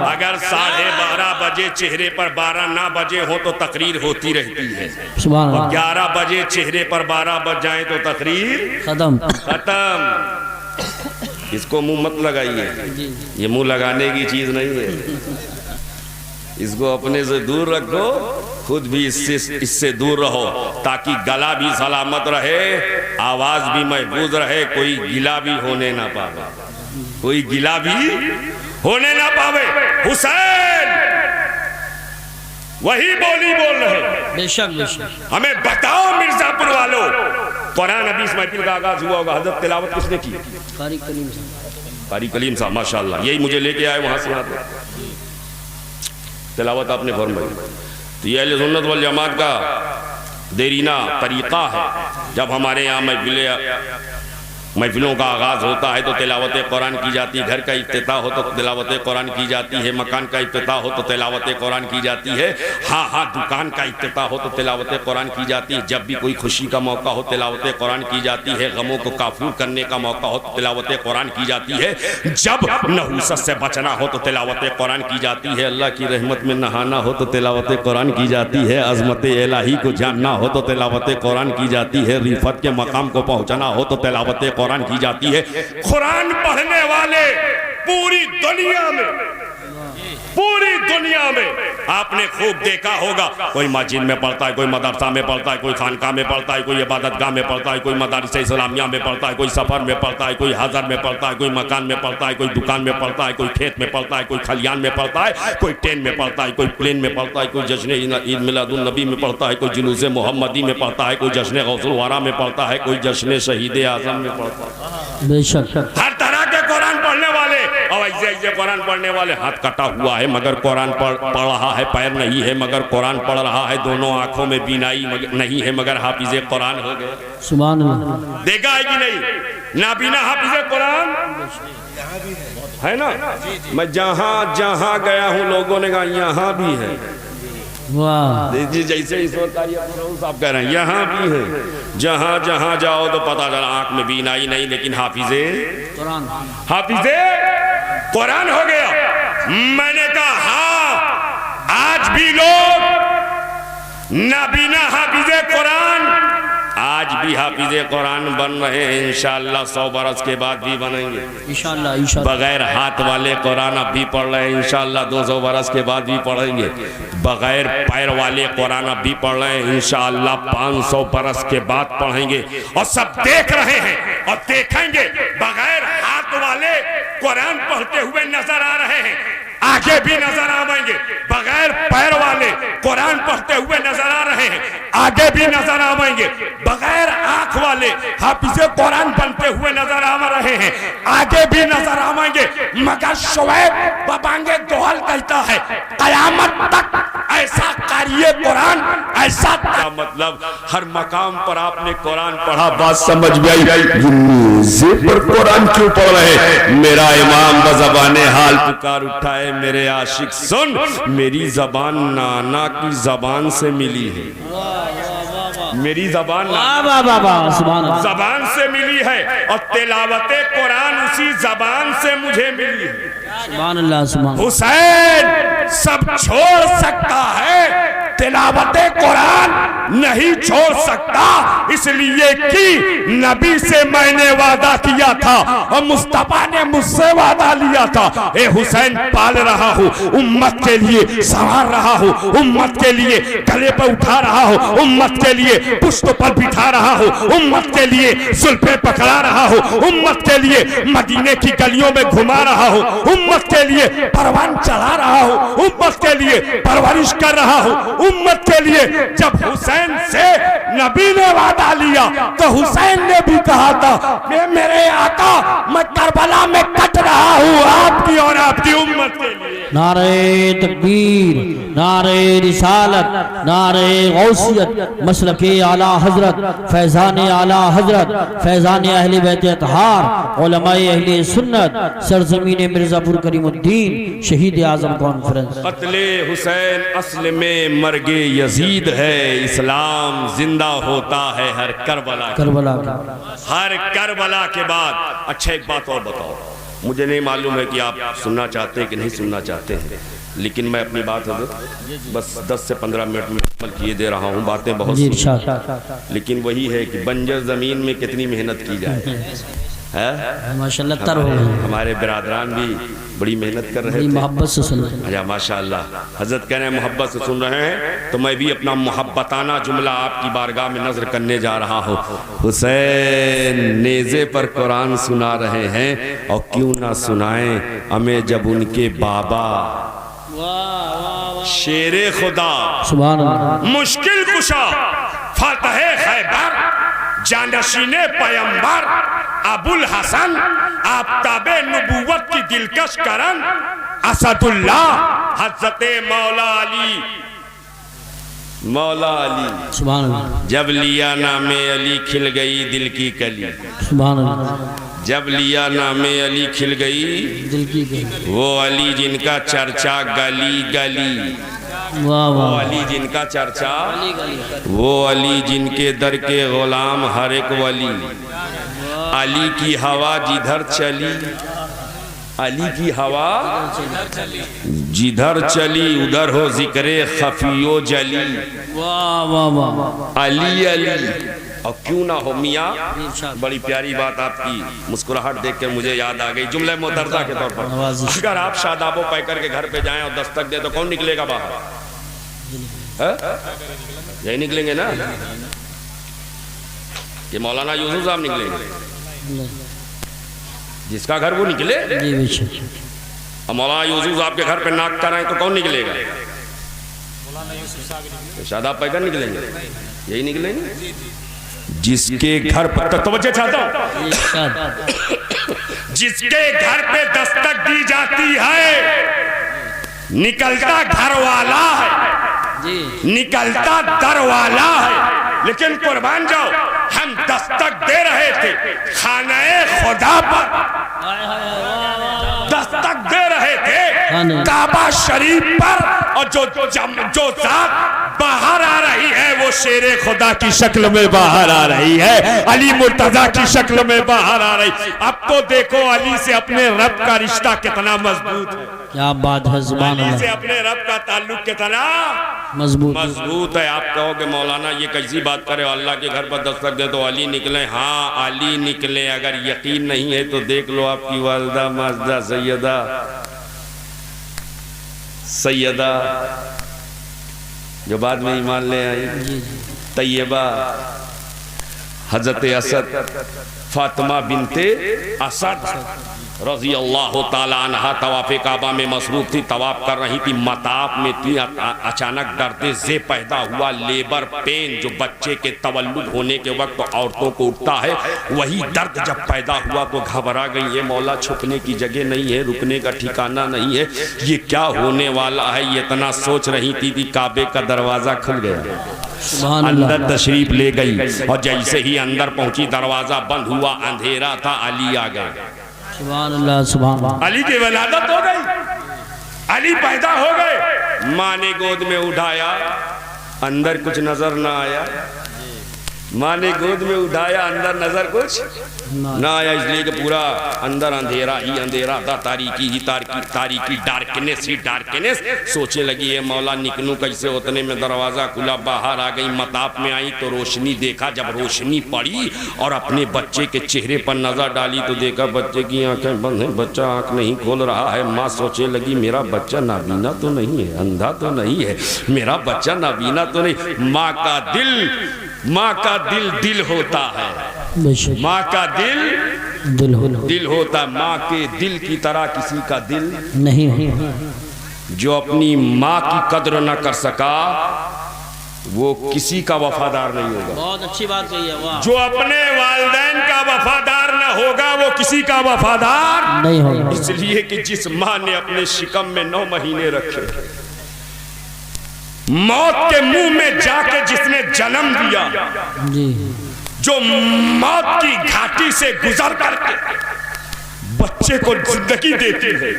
अगर 12:30 बजे चेहरे पर 12 ना बजे हो तो तकरीर होती रहती है, और 11 बजे चेहरे पर 12 बज जाए तो तकरीर खत्म। इसको मुंह मत लगाइए, ये मुंह लगाने की चीज नहीं है। इसको अपने से दूर रखो, खुद भी इससे दूर रहो, ताकि गला भी सलामत रहे, आवाज भी महफूज रहे, कोई गिला भी होने ना पावे, कोई गिला भी होने ना पावे। हुसैन वही बोली बोल रहे। बेशक बेशक। हमें बताओ मिर्जापुर वालों, कुरान अभी इस महफिल का आगाज हुआ होगा, हजरत तिलावत किसने की? कारी कलीम साहब। कारी कलीम साहब माशाल्लाह, यही मुझे लेके आए वहां से यहाँ पे तिलावत आपने फरमाई। तो ये अहले सुन्नत वल जमात का देरीना तरीका है। जब हमारे यहाँ महफिलों का आगाज होता है तो तिलावत कुरान की जाती है, घर का इफ्तिताह हो तो तिलावत कुरान की जाती है, मकान का इफ्तिताह हो तो तिलावत कुरान की जाती है, हाँ दुकान का इफ्तिताह हो तो तिलावत कुरान की जाती है, जब भी कोई खुशी का मौका हो तिलावत कुरान की जाती है, गमों को काफूर करने का मौका हो तो तिलावत कुरान की जाती है, जब नहूसत से बचना हो तो तिलावत कुरान की जाती है, अल्लाह की रहमत में नहाना हो तो तिलावत कुरान की जाती है, अजमत इलाही को जानना हो तो तिलावत कुरान की जाती है, रिफत के मकाम को पहुँचना हो तो तिलावत कुरान की जाती है। कुरान पढ़ने वाले पूरी दुनिया में आपने खूब देखा होगा, कोई मस्जिद में पढ़ता है, कोई मदरसा में पढ़ता है, कोई खानका में पढ़ता है, कोई इबादतगाह में पढ़ता है, कोई मदारिस इस्लामिया में पढ़ता है, कोई सफर में पढ़ता है, कोई हजर में पढ़ता है, कोई मकान में पढ़ता है, कोई दुकान में पढ़ता है, कोई खेत में पढ़ता है, कोई खलियान में पढ़ता है, कोई ट्रेन में पढ़ता है, कोई प्लेन में पढ़ता है, कोई जश्न ईद मिलादुन नबी में पढ़ता है, कोई जुलूस मोहम्मदी में पढ़ता है, कोई जश्न गौसुल वारा में पढ़ता है, कोई जश्न शहीद आजम में पढ़ता है। बेशक हर तरह के कुरान पढ़ने वाले, और ऐसे कुरान पढ़ने वाले हाथ कटा हुआ है मगर कुरान पढ़ रहा है, पैर नहीं है मगर कुरान पढ़ रहा है, दोनों आंखों में बीनाई नहीं है मगर हाफिज कुरान हो गए। सुभान अल्लाह। देखा है कि नहीं? नाबीना हाफिज कुरान है ना। मैं जहां जहां गया हूं लोगों ने कहा यहाँ भी है। वाह, जैसे इस वक्त साहब कह रहे हैं यहाँ भी है, जहां जहां जाओ तो पता चला आंख में बीनाई नहीं लेकिन हाफिजे कुरान हो गया। मैंने कहा हाँ, आज भी लोग नाबीना हाफिजे कुरान, आज भी हाफिजे कुरान बन रहे हैं, इंशाअल्लाह 100 बरस के बाद भी बनेंगे इंशाअल्लाह। बगैर हाथ वाले कुरान अब भी पढ़ रहे हैं, इंशाअल्लाह 200 बरस के बाद भी पढ़ेंगे। बगैर पैर वाले कुरान अब भी पढ़ रहे हैं, इंशाअल्लाह 500 बरस के बाद पढ़ेंगे। और सब देख रहे हैं और देखेंगे, बगैर हाथ वाले कुरान पढ़ते हुए नजर आ रहे हैं, आगे भी नजर आएंगे। बगैर पैर वाले कुरान पढ़ते हुए नजर आ रहे हैं, आगे भी नजर आएंगे। बगैर आंख वाले हाफिज़े कुरान बनते हुए नजर आ रहे हैं, आगे भी नजर आएंगे। मगर शुएब बबांगे दोहल कहता है कयामत तक ऐसा कार्य कुरान, ऐसा क्या मतलब हर मकाम पर आपने कुरान पढ़ा, बात समझ में आई। पर कुरान क्यों पढ़ रहे? मेरा इमाम बज़बाने हाल पुकार उठाए, मेरे आशिक सुन, मेरी जबान नाना की जबान से मिली है, मेरी जबान जबान से मिली है और तिलावते कुरान उसी जबान से मुझे मिली है। सुभान अल्लाह, सुभान। हुसैन सब छोड़ सकता है, तिलावते कुरान नहीं छोड़ सकता, इसलिए कि नबी से मैंने वादा किया था और मुस्तफा ने मुझसे वादा लिया था। ए हुसैन पाल रहा हूँ, उम्मत के लिए संवार रहा हूँ, उम्मत के लिए गले पर उठा रहा हूँ, उम्मत के लिए पुष्ट पर बिठा रहा हूँ, उम्मत के लिए जुल्फे पकड़ा रहा हूँ, उम्मत के लिए मदीने की गलियों में घुमा रहा हूँ, उम्मत के लिए परवान चढ़ा रहा हूँ, उम्मत के लिए परवरिश कर रहा हूँ, उम्मत के लिए। जब हुसैन से नबी ने वादा लिया तो हुसैन ने भी कहा था मेरे आका मैं करबला में कट रहा हूँ आपकी और आपकी उम्मत के लिए। नारे तकबीर, नारे रिसालत, नारे गौसियत, मसलके आला हजरत, फैजान आला हजरत, फैजान अहले बैत अतहार, उलमाए अहले सुन्नत, सरजमीन मिर्जापुर करीमुद्दीन, शहीद आजम कॉन्फ्रेंस। कत्ले हुसैन असल में मर्गे यजीद है, इस्लाम जिंदा होता है हर करबला हर करबला के बाद। अच्छा एक बात और बताओ, मुझे नहीं मालूम है कि आप सुनना चाहते हैं कि नहीं सुनना चाहते हैं, लेकिन मैं अपनी बात बस 10 से 15 मिनट में अमल किए दे रहा हूँ। बातें बहुत लेकिन वही है कि बंजर ज़मीन में कितनी मेहनत की जाए है। माशाल्लाह तर हो गए, हमारे बिरादरान भी बड़ी मेहनत कर रहे थे, मोहब्बत से सुन रहे हैं। अच्छा माशाल्लाह, हजरत कह रहे हैं मोहब्बत से सुन रहे हैं, तो मैं भी अपना मोहब्बताना जुमला आपकी बारगाह में नजर करने जा रहा हूँ। हुसैन नेज़े पर कुरान सुना रहे हैं, और क्यों ना सुनाएं हमें जब उनके बाबा शेरे खुदा सुभान अल्लाह, मुश्किल कुशा, फतह खैबर, जानशीने पैगंबर, अबुल हसन, आफताबे नबुव्वत की दिलकश करन, असदुल्लाह, हज़रत मौला अली सुभान अल्लाह, जब लिया नामे अली खिल गई दिल की कली, सुभान अल्लाह, जब लिया नामे अली खिल गई दिल की गई। वो अली जिनका चर्चा गली गली, वाह वो वाह, अली जिनका चर्चा, वो अली जिनके दर के गुलाम हर एक वली, अली की हवा जिधर चली, अली की हवा जिधर चली उधर हो जिक्रे खफियो जली। वाह वाह वाह, अली अली, और क्यों ना हो मियाँ। बड़ी प्यारी बात आपकी मुस्कुराहट देखकर मुझे याद आ गई जुमले मोतरदा के तौर पर। अगर आप शादाबो पैकर के घर पे जाएं और दस्तक दे तो कौन निकलेगा बाहर? यही निकलेंगे ना, ये मौलाना यूसुफ साहब निकलेंगे, जिसका घर वो निकले। और मौलाना यूसुफ साहब के घर पे नाक कराएं तो कौन निकलेगा? तो शादाब पैकर निकलेंगे, यही निकलेंगे जिसके घर पर तवज्जो चाहता हूं, जिसके घर पे दस्तक दी जाती है निकलता घर वाला है, निकलता दर वाला है। लेकिन कुर्बान जाओ, हम दस्तक दे रहे थे खाने खुदा पर, दस्तक दे रहे थे काबा शरीफ पर, और जो जात बाहर आ रही है वो शेरे खुदा की शक्ल में बाहर आ रही है, अली मुर्तजा की शक्ल में बाहर आ रही। अब तो देखो अली से अपने रब का रिश्ता कितना मजबूत है, क्या बात है, सुभान अली से अल्लाह, अपने रब का ताल्लुक कितना मजबूत है। आप कहोगे मौलाना ये कैसी बात करे, अल्लाह के घर पर दस्तक दे तो अली निकले। हाँ अली निकले, अगर यकीन नहीं है तो देख लो आपकी वालदा माजदा सैयदा जो बाद में ईमान ले आई, तैयबा, हजरत असद, फातिमा बिनते असद रजी अल्लाह ताला अन्हा तवाफ़े काबा में मसरूफ थी, तवाफ कर रही थी, मताफ में थी, अचानक दर्द से पैदा हुआ लेबर पेन, जो बच्चे के तवल्लुद होने के वक्त तो औरतों को उठता है, वही दर्द जब पैदा हुआ तो घबरा गई। ये मौला छुपने की जगह नहीं है, रुकने का ठिकाना नहीं है, ये क्या होने वाला है, ये इतना सोच रही थी काबे का दरवाजा खुल गया, अंदर तशरीफ ले गई, और जैसे ही अंदर पहुंची दरवाजा बंद हुआ, अंधेरा था, अली आ गए। सुभान अल्लाह, सुभान अल्लाह, अली की वलादत हो गई, अली पैदा हो गए। माँ ने गोद में उठाया, अंदर कुछ नजर ना आया, माँ ने गोद में उठाया, अंदर नजर कुछ ना आया, इसलिए कि पूरा अंदर अंधेरा ही अंधेरा था, तारीकी ही तारीकी, डार्कनेस ही डार्कनेस। सोचे लगी है मौला निकलूं कैसे, उतने में दरवाजा खुला, बाहर आ गई, मताप में आई तो रोशनी देखा, जब रोशनी पड़ी और अपने बच्चे के चेहरे पर नजर डाली तो देखा बच्चे की आंखें बंद हैं, बच्चा आंख नहीं खोल रहा है। माँ सोचे लगी मेरा बच्चा नाबीना तो नहीं है, अंधा तो नहीं है, मेरा बच्चा नाबीना तो नहीं। माँ का दिल दिल होता है, माँ का दिल होता, माँ के दिल की तरह किसी का दिल नहीं। जो अपनी माँ की कद्र न कर सका वो किसी का वफादार नहीं होगा। बहुत अच्छी बात कही है, वाह। जो अपने वालिदैन का वफादार न होगा वो किसी का वफादार नहीं होगा। इसलिए कि जिस माँ ने अपने शिकम में 9 महीने रखे, मौत के मुंह में जाके जिसने जन्म दिया, जी जो मौत की घाटी से गुजर करके बच्चे को जिंदगी देती है,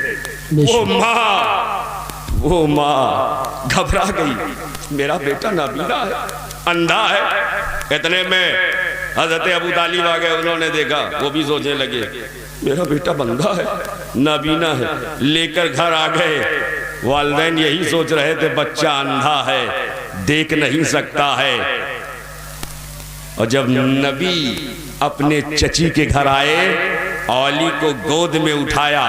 वो माँ घबरा गई। मेरा बेटा नाबीना है, अंधा है। इतने में हजरत अबू तालिब आ गए, उन्होंने देखा, वो भी सोचने लगे मेरा बेटा बंधा है, नाबीना है। लेकर घर आ गए। वालिदैन यही सोच रहे थे बच्चा अंधा है, देख नहीं सकता है। और जब नबी अपने चची के घर आए, अली को गोद में उठाया,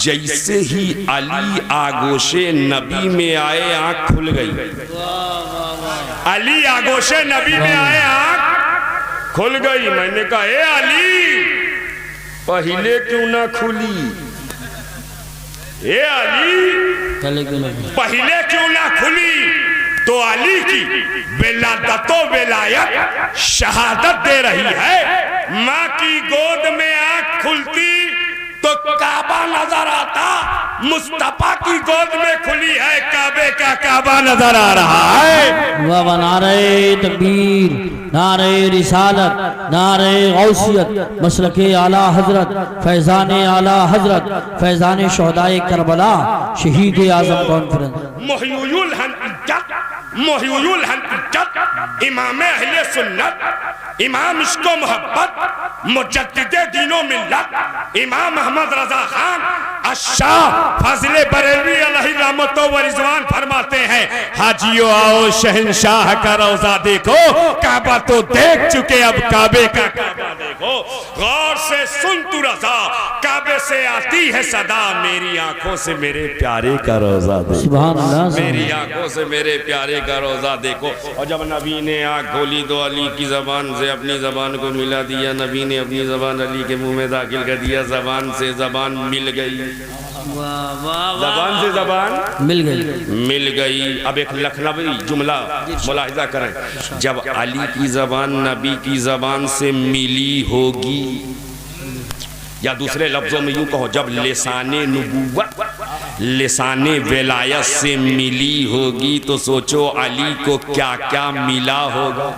जैसे ही अली आगोशे नबी में आए आंख खुल गई। अली आगोशे नबी में आए आंख खुल गई। मैंने कहा ए अली, पहले क्यों ना खुली? ए अली, पहले क्यों ना खुली? तो अली की विलादतो विलायत शहादत दे रही है। माँ की गोद में आंख खुलती तो काबा नजर आता, मुस्तफा की गोद में खुली है, काबे का काबा नजर आ रहा है। वाह, नारे तकबीर, नारे रिसालत, नारे गौसियत, मसलके आला हजरत, फैजान आला हजरत, फैजान शोहदाए करबला, शहीद आजम कॉन्फ्रेंस, मुहय्युल हक़ीक़त, मुहय्युल हक़ीक़त, इमाम अहले सुन्नत, इमाम इश्क़ो मोहब्बत, मुजद्दिदे दीनो मिल्लत, इमाम अहमद रजा खान अशाह फाजिले बरेलवी अलैहि रहमतो व रिज़वान फरमाते हैं, हाजियो आओ शहंशाह का रोजा देखो, काबा तो देख चुके, अब काबे का काबा देखो। गौर से सुन तू रजा, काबे से आती है सदा, मेरी आंखों से मेरे प्यारे का रोजा देखो, सुभान अल्लाह, मेरी आंखों से मेरे प्यारे का रोजा देखो। और जब नबी ने आंख खोली तो अली की जबान से अपनी जबान को मिला दिया, नबी ने अपनी जबान अली के मुंह में दाखिल कर दिया, जबान से जबान मिल गई, जबान से जबान मिल गई। अब एक लखनवी जुमला मुलाहिजा करें, जब अली की जबान नबी की जबान से मिली होगी, या दूसरे लफ्जों में यूं कहो, जब लिसाने नुबुव्वत लिसाने विलायत से मिली होगी, तो सोचो अली को क्या क्या मिला होगा।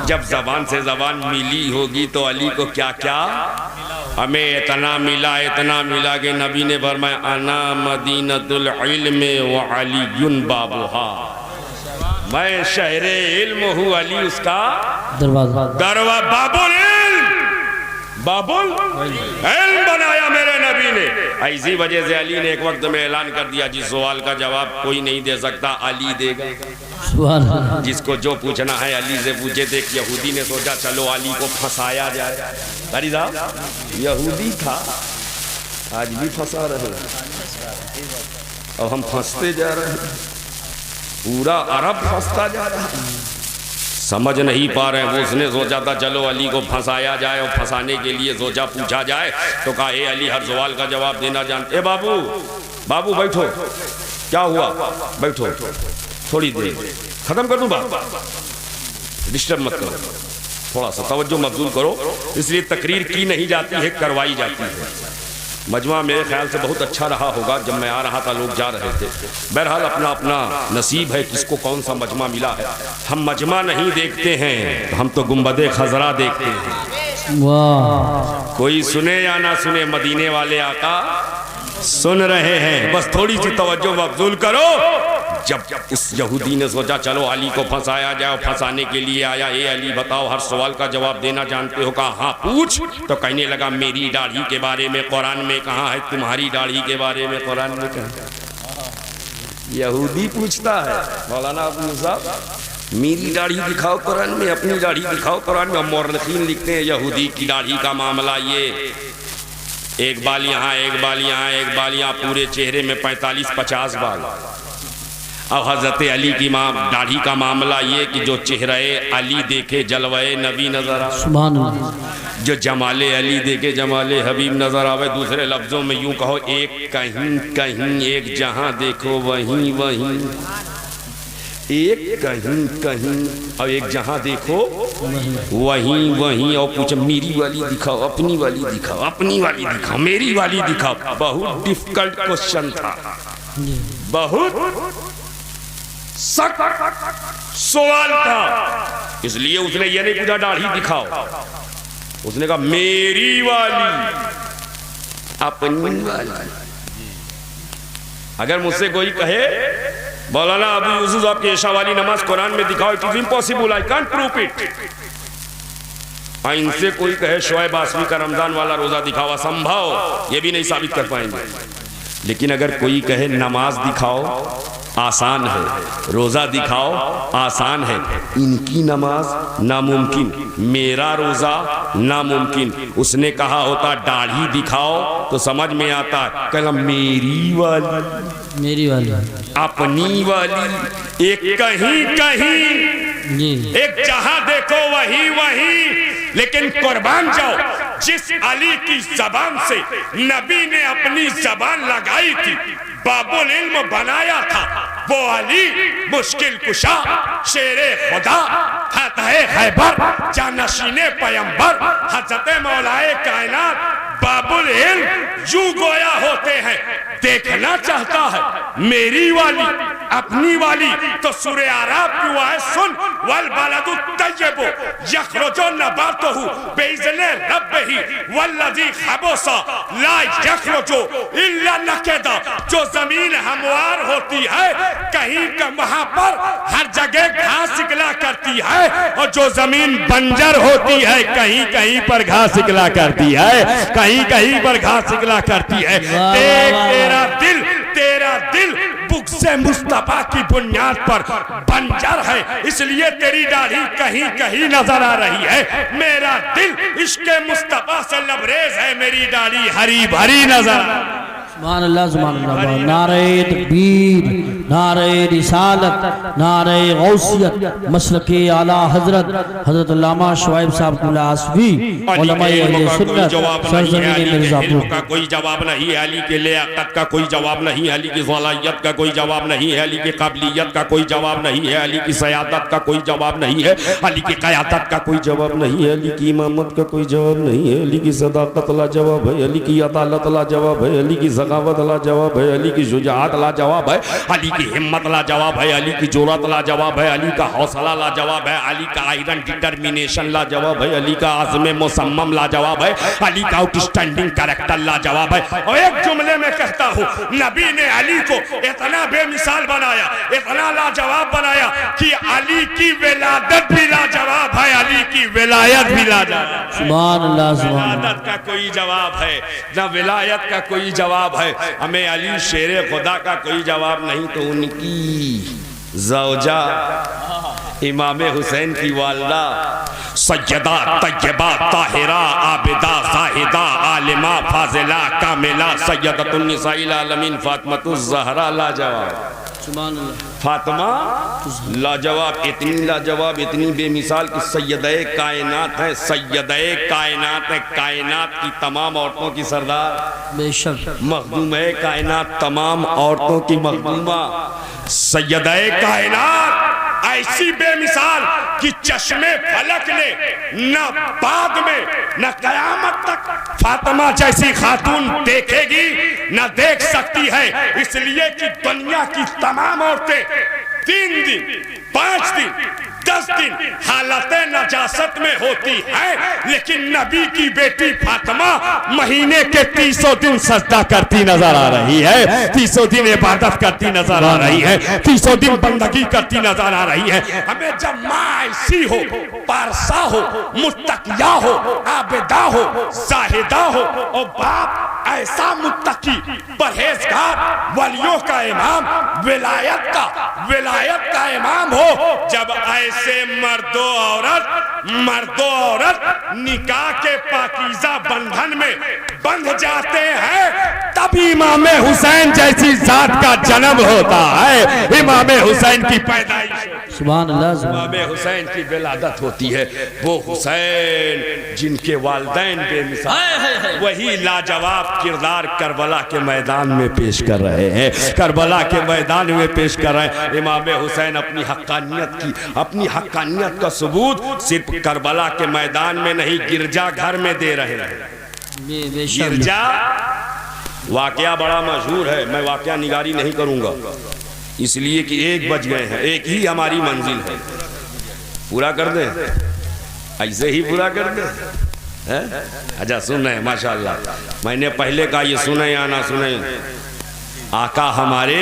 जब जबान से जबान मिली होगी तो अली को क्या क्या, हमें इतना मिला कि नबी ने फरमाया अना मदीनतुल इल्म व अलीयुन बाबुहा, मैं शहरे इल्म हूँ, अली उसका दरवाजा, बाबुल इल्म बनाया मेरे नबी ने। इसी वजह से अली ने एक वक्त में ऐलान कर दिया, जिस सवाल का जवाब कोई नहीं दे सकता अली देगा। जिसको जो पूछना है अली से पूछे थे। यहूदी ने सोचा चलो अली को फंसाया जाए। अरे साहब यहूदी था, आज भी फंसा रहे, अब हम फंसते जा रहे हैं, पूरा अरब फंसता जा रहा है, समझ नहीं पा रहे हैं। वो उसने सोचा था चलो अली को फंसाया जाए, और फंसाने के लिए सोचा पूछा जाए, तो कहा ए अली हर सवाल का जवाब देना जानते। ए बाबू बैठो, क्या हुआ, बैठो थोड़ी देर, खत्म कर दूं बात, डिस्टर्ब मत करो, थोड़ा सा तवज्जो मबजूल करो। इसलिए तकरीर की नहीं जाती है, करवाई जाती है। मजमा मेरे ख्याल से बहुत अच्छा रहा होगा, जब मैं आ रहा था लोग जा रहे थे। बहरहाल अपना अपना नसीब है, किसको कौन सा मजमा मिला है। हम मजमा नहीं देखते हैं, हम तो गुंबदे खजरा देखते हैं। वाह, कोई सुने या ना सुने, मदीने वाले आका सुन रहे हैं, बस थोड़ी सी तवज्जो मबजूल करो। जब उस यहूदी ने सोचा चलो अली को फंसाया जाए, फंसाने के लिए आया, ए अली बताओ हर सवाल का जवाब देना जानते हो? कहा हाँ पूछ। तो कहने लगा मेरी दाढ़ी के बारे में कुरान में कहा है, तुम्हारी दाढ़ी के बारे में कुरान में कहा। यहूदी पूछता है मौलाना अबू साहब मेरी दाढ़ी दिखाओ कुरान में, अपनी दाढ़ी दिखाओ कुरान में। मौरखीन लिखते हैं यहूदी की दाढ़ी का मामला ये, एक बाल यहाँ, एक बाल यहाँ, एक बाल यहाँ, पूरे चेहरे में 45-50 बाल। अब हजरत अली की दाढ़ी का मामला ये कि जो चेहरे अली देखे जलवाए नबी नजर आवे, सुभान अल्लाह, जो जमाले अली देखे जमाले हबीब नजर आवे। दूसरे लफ्जों में यूं कहो, एक कहीं कहीं, एक जहां देखो वहीं वहीं। एक कहीं कहीं और एक जहां देखो वहीं वहीं, और पूछो मेरी वाली दिखाओ, अपनी वाली दिखाओ, अपनी वाली दिखाओ, मेरी वाली दिखाओ। बहुत डिफिकल्ट क्वेश्चन था, बहुत सख्त सवाल था। इसलिए उसने ये नहीं पूछा दाढ़ी दिखाओ, उसने कहा मेरी वाली, अपनी वाली। अगर मुझसे कोई कहे मौलाना अबू यूसुफ आपकी ऐशा वाली नमाज कुरान में दिखाओ, it is impossible, I can't prove it. इनसे कोई कहे शोएब आसमी का रमजान वाला रोजा दिखाओ, असंभव, ये भी नहीं साबित कर पाएंगे। लेकिन अगर कोई कहे नमाज दिखाओ, आसान है, रोजा दिखाओ आसान है, इनकी नमाज नामुमकिन, मेरा रोजा नामुमकिन। उसने कहा होता दाढ़ी दिखाओ तो समझ में आता है, कहला मेरी वाली, मेरी वाली, अपनी वाली, एक कहीं कहीं जी, एक जहां देखो वही वही। लेकिन कुर्बान जाओ, जिस अली की जबान से नबी ने अपनी जबान लगाई थी, बाबुल इल्म बनाया था, वो अली मुश्किल कुशा, शेरे खुदा, फतह खैबर, जानशीने पैगंबर, हजरत मौलाए कायनात, बाबुल इल्म यूं गोया होते हैं। देखना चाहता है मेरी वाली, अपनी वाली, तो सूरह आराफ की वो है, सुन, वल बलदु तय्यबु यखरुजु नबातुहु बिइज़्नि रब्बिही वल्लज़ी खबुसा ला यखरुजु इल्ला नकदा। जो जमीन हमवार होती है, कहीं का वहां पर हर जगह घास निकला करती है, और जो जमीन बंजर होती है, कहीं कहीं पर घास निकला करती है, कहीं कहीं पर घास निकला करती है। देख तेरा दिल बुग़्ज़े मुस्तफा की बुनियाद पर बंजर है, इसलिए तेरी दाढ़ी कहीं कहीं नजर आ रही है। मेरा दिल इश्क़े मुस्तफा से लबरेज है, मेरी दाढ़ी हरी भरी नजर। सुभान अल्लाह, सुभान अल्लाह। नारे तकबीर, नारे रिसालत, नारे गौसियत, मसलके आला हजरत हजरत अल्लामा शुआइब साहब कुल आसवी, उलमाए अहले सुन्नत, सरजमीन मिर्जापुर का कोई जवाब नहीं है, अली के लियाकत का कोई जवाब नहीं है, अली की सलाहियत का कोई जवाब नहीं है, अली की काबिलियत का कोई जवाब नहीं है, अली की सयादत का कोई जवाब नहीं है, अली की क़यादत का कोई जवाब नहीं है, अली की इमामत का कोई जवाब नहीं है, अली की सदाकत ला जवाब है, अली की अदालत ला जवाब है, अली की ज़गावत ला जवाब है, अली की शुजाअत ला जवाब है, अली की हिम्मत ला जवाब है, अली की जुर्रत ला जवाब है, अली का हौसला ला जवाब है, अली का आयरन डिटर्मिनेशन ला जवाब है, अली का आज़्म मुसम्मम ला जवाब है, अली का आउटस्टैंडिंग कैरेक्टर ला जवाब है। और एक जुमले में कहता हूँ, नबी ने अली को इतना बेमिसाल बनाया, इतना लाजवाब बनाया कि अली की विलादत भी लाजवाब है, अली की विलायत भी लाजवाब। सुभान अल्लाह, सुभान अल्लाह। विलादत का कोई जवाब है ना, विलायत का कोई जवाब है। हमें अली शेरे खुदा का कोई जवाब नहीं, तो उनकी ज़ौजा इमाम हुसैन की वालदा सैयदा तय्यबा ताहिरा आबिदा जाहिदा आलिमा फाजिला कामिला सैयदतुन निसाइल आलमीन फातिमातुज़ ज़हरा लाजवाब। सुभान अल्लाह। फातिमा लाजवाब, इतनी लाजवाब, इतनी बेमिसाल कि सैयदे कायनात है, सैयदे कायनात है, कायनात की तमाम औरतों की सरदार, बेशक मखदूम है कायनात, तमाम औरतों की मखदूमा, सैयदे कायनात। ऐसी बेमिसाल कि चश्मे फलक ने न बाद में न कयामत तक फातिमा जैसी खातून देखेगी न देख सकती है, इसलिए कि दुनिया की तमाम औरतें 3 दिन 5 दिन 10 दिन हालत नजासत में होती है, लेकिन नबी की बेटी फातिमा महीने के 300 दिन सजदा करती नजर आ रही है, 300 दिन इबादत करती नजर आ रही है, 300 दिन बंदगी करती नजर आ रही है। हमें जब माँ ऐसी हो, पारसा हो, मुत्तकिया हो, आबिदा हो, जाहिदा हो, और बाप ऐसा मुत्तकी परहेजगार, वलियों का इमाम, विलायत का इमाम हो, जब ऐसे मर्दो औरत निकाह के पाकीज़ा बंधन में बंध जाते हैं, तब इमाम हुसैन जैसी जात का जन्म होता है, इमाम हुसैन की पैदाइश। सुभान अल्लाह सुभान इमाम हुसैन की विलादत होती है। वो हुसैन जिनके वालिदैन बेमिसाल, वही लाजवाब किरदार करबला के मैदान में पेश कर रहे हैं, करबला के मैदान में पेश कर रहे हैं। इमाम हुसैन अपनी हक्कानियत का सबूत सिर्फ करबला के मैदान में नहीं, गिरजा घर में दे रहे हैं। गिरजा वाकया बड़ा मशहूर है, मैं वाकया निगारी नहीं करूंगा इसलिए कि 1 बज गए हैं, एक ही हमारी मंजिल है। पूरा कर दें, ऐसे ही पूरा कर दें। अच्छा सुन रहे माशाल्लाह, मैंने पहले कहा ये सुने या ना सुने, आका हमारे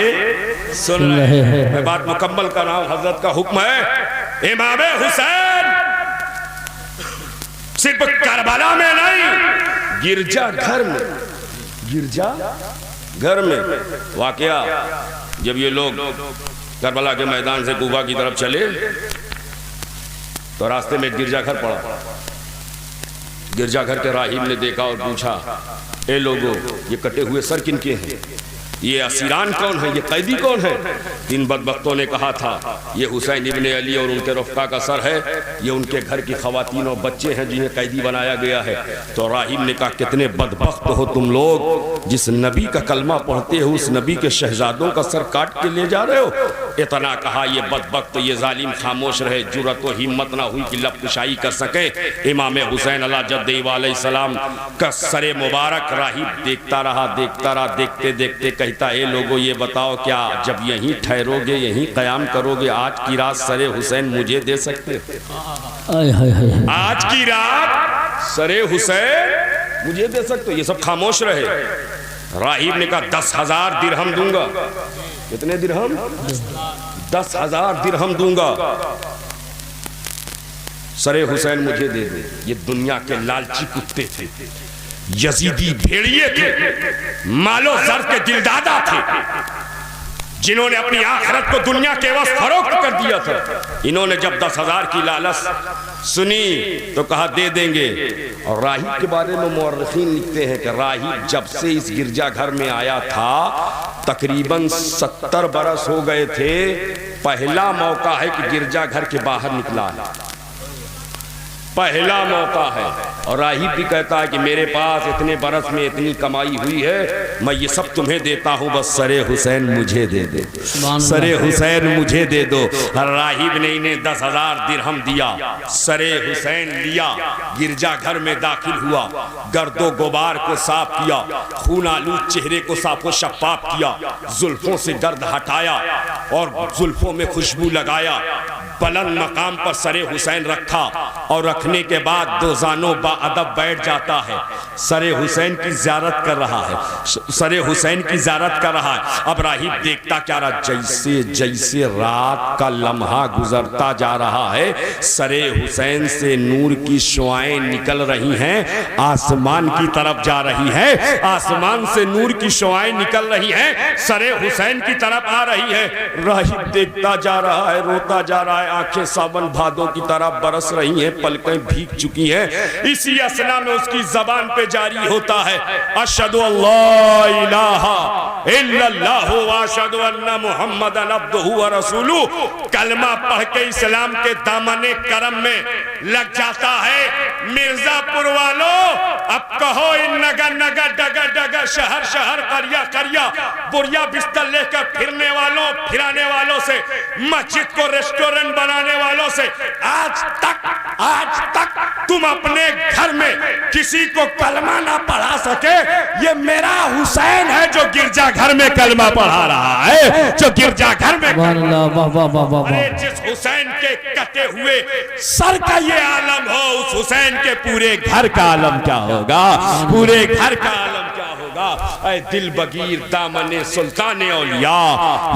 सुन रहे हैं। मैं बात मुकम्मल कर रहा हूं, हजरत का हुक्म है। इमाम हुसैन सिर्फ करबला में नहीं, गिरजा घर में, गिरजा घर में वाकया जब ये लोग करबला के मैदान से कूबा की तरफ चले तो रास्ते में गिरजाघर पड़ा। गिरजाघर के राहिब ने देखा और पूछा, ए लोगों ये कटे हुए सर किनके हैं, ये असीरान कौन है, ये कैदी कौन है? इन बदबख्तों ने कहा था ये हुसैन इब्ने अली और उनके रफ़्का का सर है, ये उनके घर की खवातीन और बच्चे हैं जिन्हें कैदी बनाया गया है। तो राहिब ने कहा कितने बदबख्त हो तुम लोग, जिस नबी का कलमा पढ़ते हो उस नबी के शहजादों का सर काट के ले जा रहे हो। इतना कहा ये बदबख्त, ये जालिम खामोश रहे, जुर्रत व हिम्मत ना हुई कि लब कुशाई कर सके। इमाम हुसैन अला जद्दे अलैहिस्सलाम का सरे मुबारक राहिब देखता रहा, देखते देखते कहता, ए लोगों ये बताओ क्या जब यहीं ठहरोगे, यहीं कयाम करोगे, आज की रात सरे हुसैन मुझे दे सकते हो? आज की रात सरे हुसैन मुझे दे सकते हो? ये सब खामोश रहे। राहिब ने कहा 10,000 दिरहम दूंगा। कितने दिरहम? 10,000 दिरहम दूंगा, सरे हुसैन मुझे दे दे। ये दुनिया के लालची कुत्ते थे, यजीदी भेड़िए थे, मालो जर के दिलदादा थे, जिन्होंने अपनी आखिरत को दुनिया के वश फरोख्त कर दिया था। इन्होंने जब 10,000 की लालच सुनी तो कहा दे देंगे। और राहिब के बारे में मुअर्रिखीन लिखते हैं कि राहिब जब से इस गिरजाघर में आया था तकरीबन 70 बरस हो गए थे। पहला मौका है कि गिरजाघर के बाहर निकला है, पहला मौका है। और राहिब भी कहता है कि मेरे पास इतने बरस में इतनी कमाई हुई है, मैं ये सब तुम्हें देता हूँ, बस सरे हुसैन मुझे दे दो, सरे हुसैन मुझे दे दो। राहिब ने इन्हें 10,000 दिरहम दिया, सरे हुसैन लिया, गिरजाघर में दाखिल हुआ, गर्दो गुबार को साफ किया, खून आलूद चेहरे को साफो शफाफ किया, जुल्फों से गर्द हटाया और जुल्फों में खुशबू लगाया, बुलंद मकाम पर सरे हुसैन रखा और रखने के बाद दोजानो बाअदब बैठ जाता है। सरे हुसैन की ज़ियारत कर रहा है, सरे हुसैन की ज़ियारत कर रहा है। अब राहिब देखता क्या रहा, जैसे जैसे रात का लम्हा गुजरता जा रहा है, सरे हुसैन से नूर की शुआएं निकल रही हैं, आसमान की तरफ जा रही है, आसमान से नूर की शुआएं निकल रही हैं, सरे हुसैन की तरफ आ रही है। राहिब देखता जा रहा है, रोता जा रहा है, आंखें सावन भादों की तरह बरस रही हैं, पलकें भीग चुकी हैं। इसी असना में उसकी जबान पे जारी होता है अशहदु अल्ला इलाहा इल्लल्लाह व अशहदु अन्ना मुहम्मदन अब्दुहु व रसूलुहु। कलमा पढ़ के इस्लाम के दामने करम में लग जाता है। मिर्जापुर वालों अब कहो इन नगर नगर डगर डगर शहर शहर करिया करिया बुरिया बिस्तर लेकर फिरने वालों फिराने वालों से, मस्जिद को रेस्टोरेंट बनाने वालों से, आज तक तुम अपने घर में किसी को कलमा ना पढ़ा सके। ये मेरा हुसैन है जो गिरजा घर में कलमा पढ़ा रहा है, जो गिरजा घर में। अरे जिस हुसैन के कटे हुए सर का ये आलम हो, उस हुसैन के पूरे घर का आलम क्या होगा, पूरे घर का आलम क्या होगा। ऐ दिल बगीर दामने सुल्तान औलिया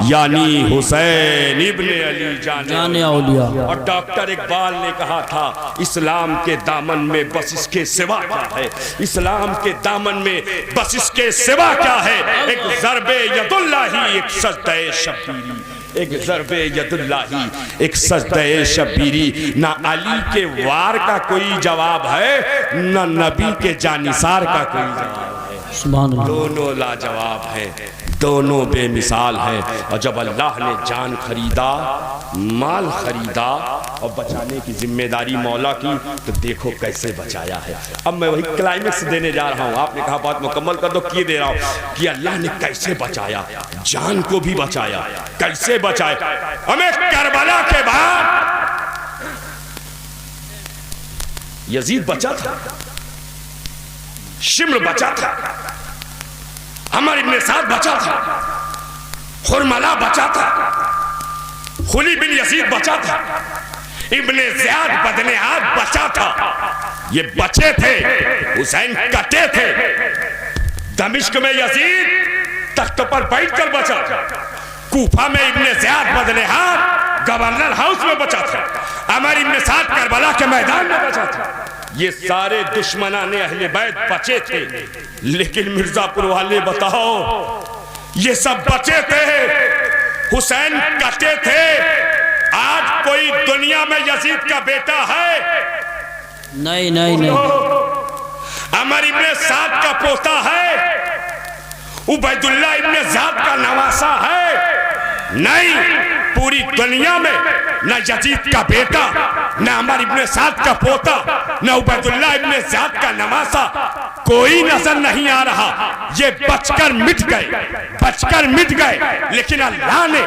यानी हुसैन इब्ने अली जाने औलिया। और डॉक्टर इकबाल ने कहा था इस्लाम के दामन में बस इसके सिवा क्या है, इस्लाम के दामन में बस इसके सिवा क्या है। एक ज़रबे यदुल्लाही, एक सजदे शब्बीरी, एक ज़रबे यदुल्लाही, एक सजदे शब्बीरी। ना अली के वार का कोई जवाब है, ना नबी के जानिसार का कोई जवाब है, दोनों लाजवाब है। दोनों बेमिसाल है। और जब अल्लाह ने जान खरीदा, माल खरीदा और बचाने की जिम्मेदारी मौला की, तो देखो कैसे बचाया है। अब मैं वही क्लाइमेक्स देने जा रहा हूँ। आपने कहा बात मुकम्मल कर दो, किए दे रहा हूँ कि अल्लाह ने कैसे बचाया, जान को भी बचाया, कैसे बचाया। हमें करबला के बाद यजीद बचा था, शिम्र बचा था, अमर इब्ने साद बचा था, खुरमला बचा था, खुली बिन यजीद बचा था, इब्ने ज़ियाद बदने आद बचा था। ये बचे थे, हुसैन कटे थे। दमिश्क में यजीद तख्त पर बैठकर बचा, कूफा में इब्ने ज़ियाद बदने आद गवर्नर हाउस में बचा था, अमर इब्ने साद करबला के मैदान में बचा था। ये सारे दुश्मनाने अहले बैत बचे थे, लेकिन मिर्जापुर वाले बताओ, ये सब बचे थे, हुसैन कटे थे। आज कोई दुनिया में यजीद का बेटा है? नहीं नहीं नहीं। अमर इब्ने साद का पोता है? उबैदुल्लाह इब्ने ज़ियाद का नवासा है? नहीं, पूरी दुनिया में न यजीद का बेटा, न अमर इब्ने साद का पोता, न उबैदुल्लाह इब्ने ज़ियाद का नवासा कोई नजर नहीं आ रहा। ये बचकर मिट गए, बचकर मिट गए। लेकिन अल्लाह ने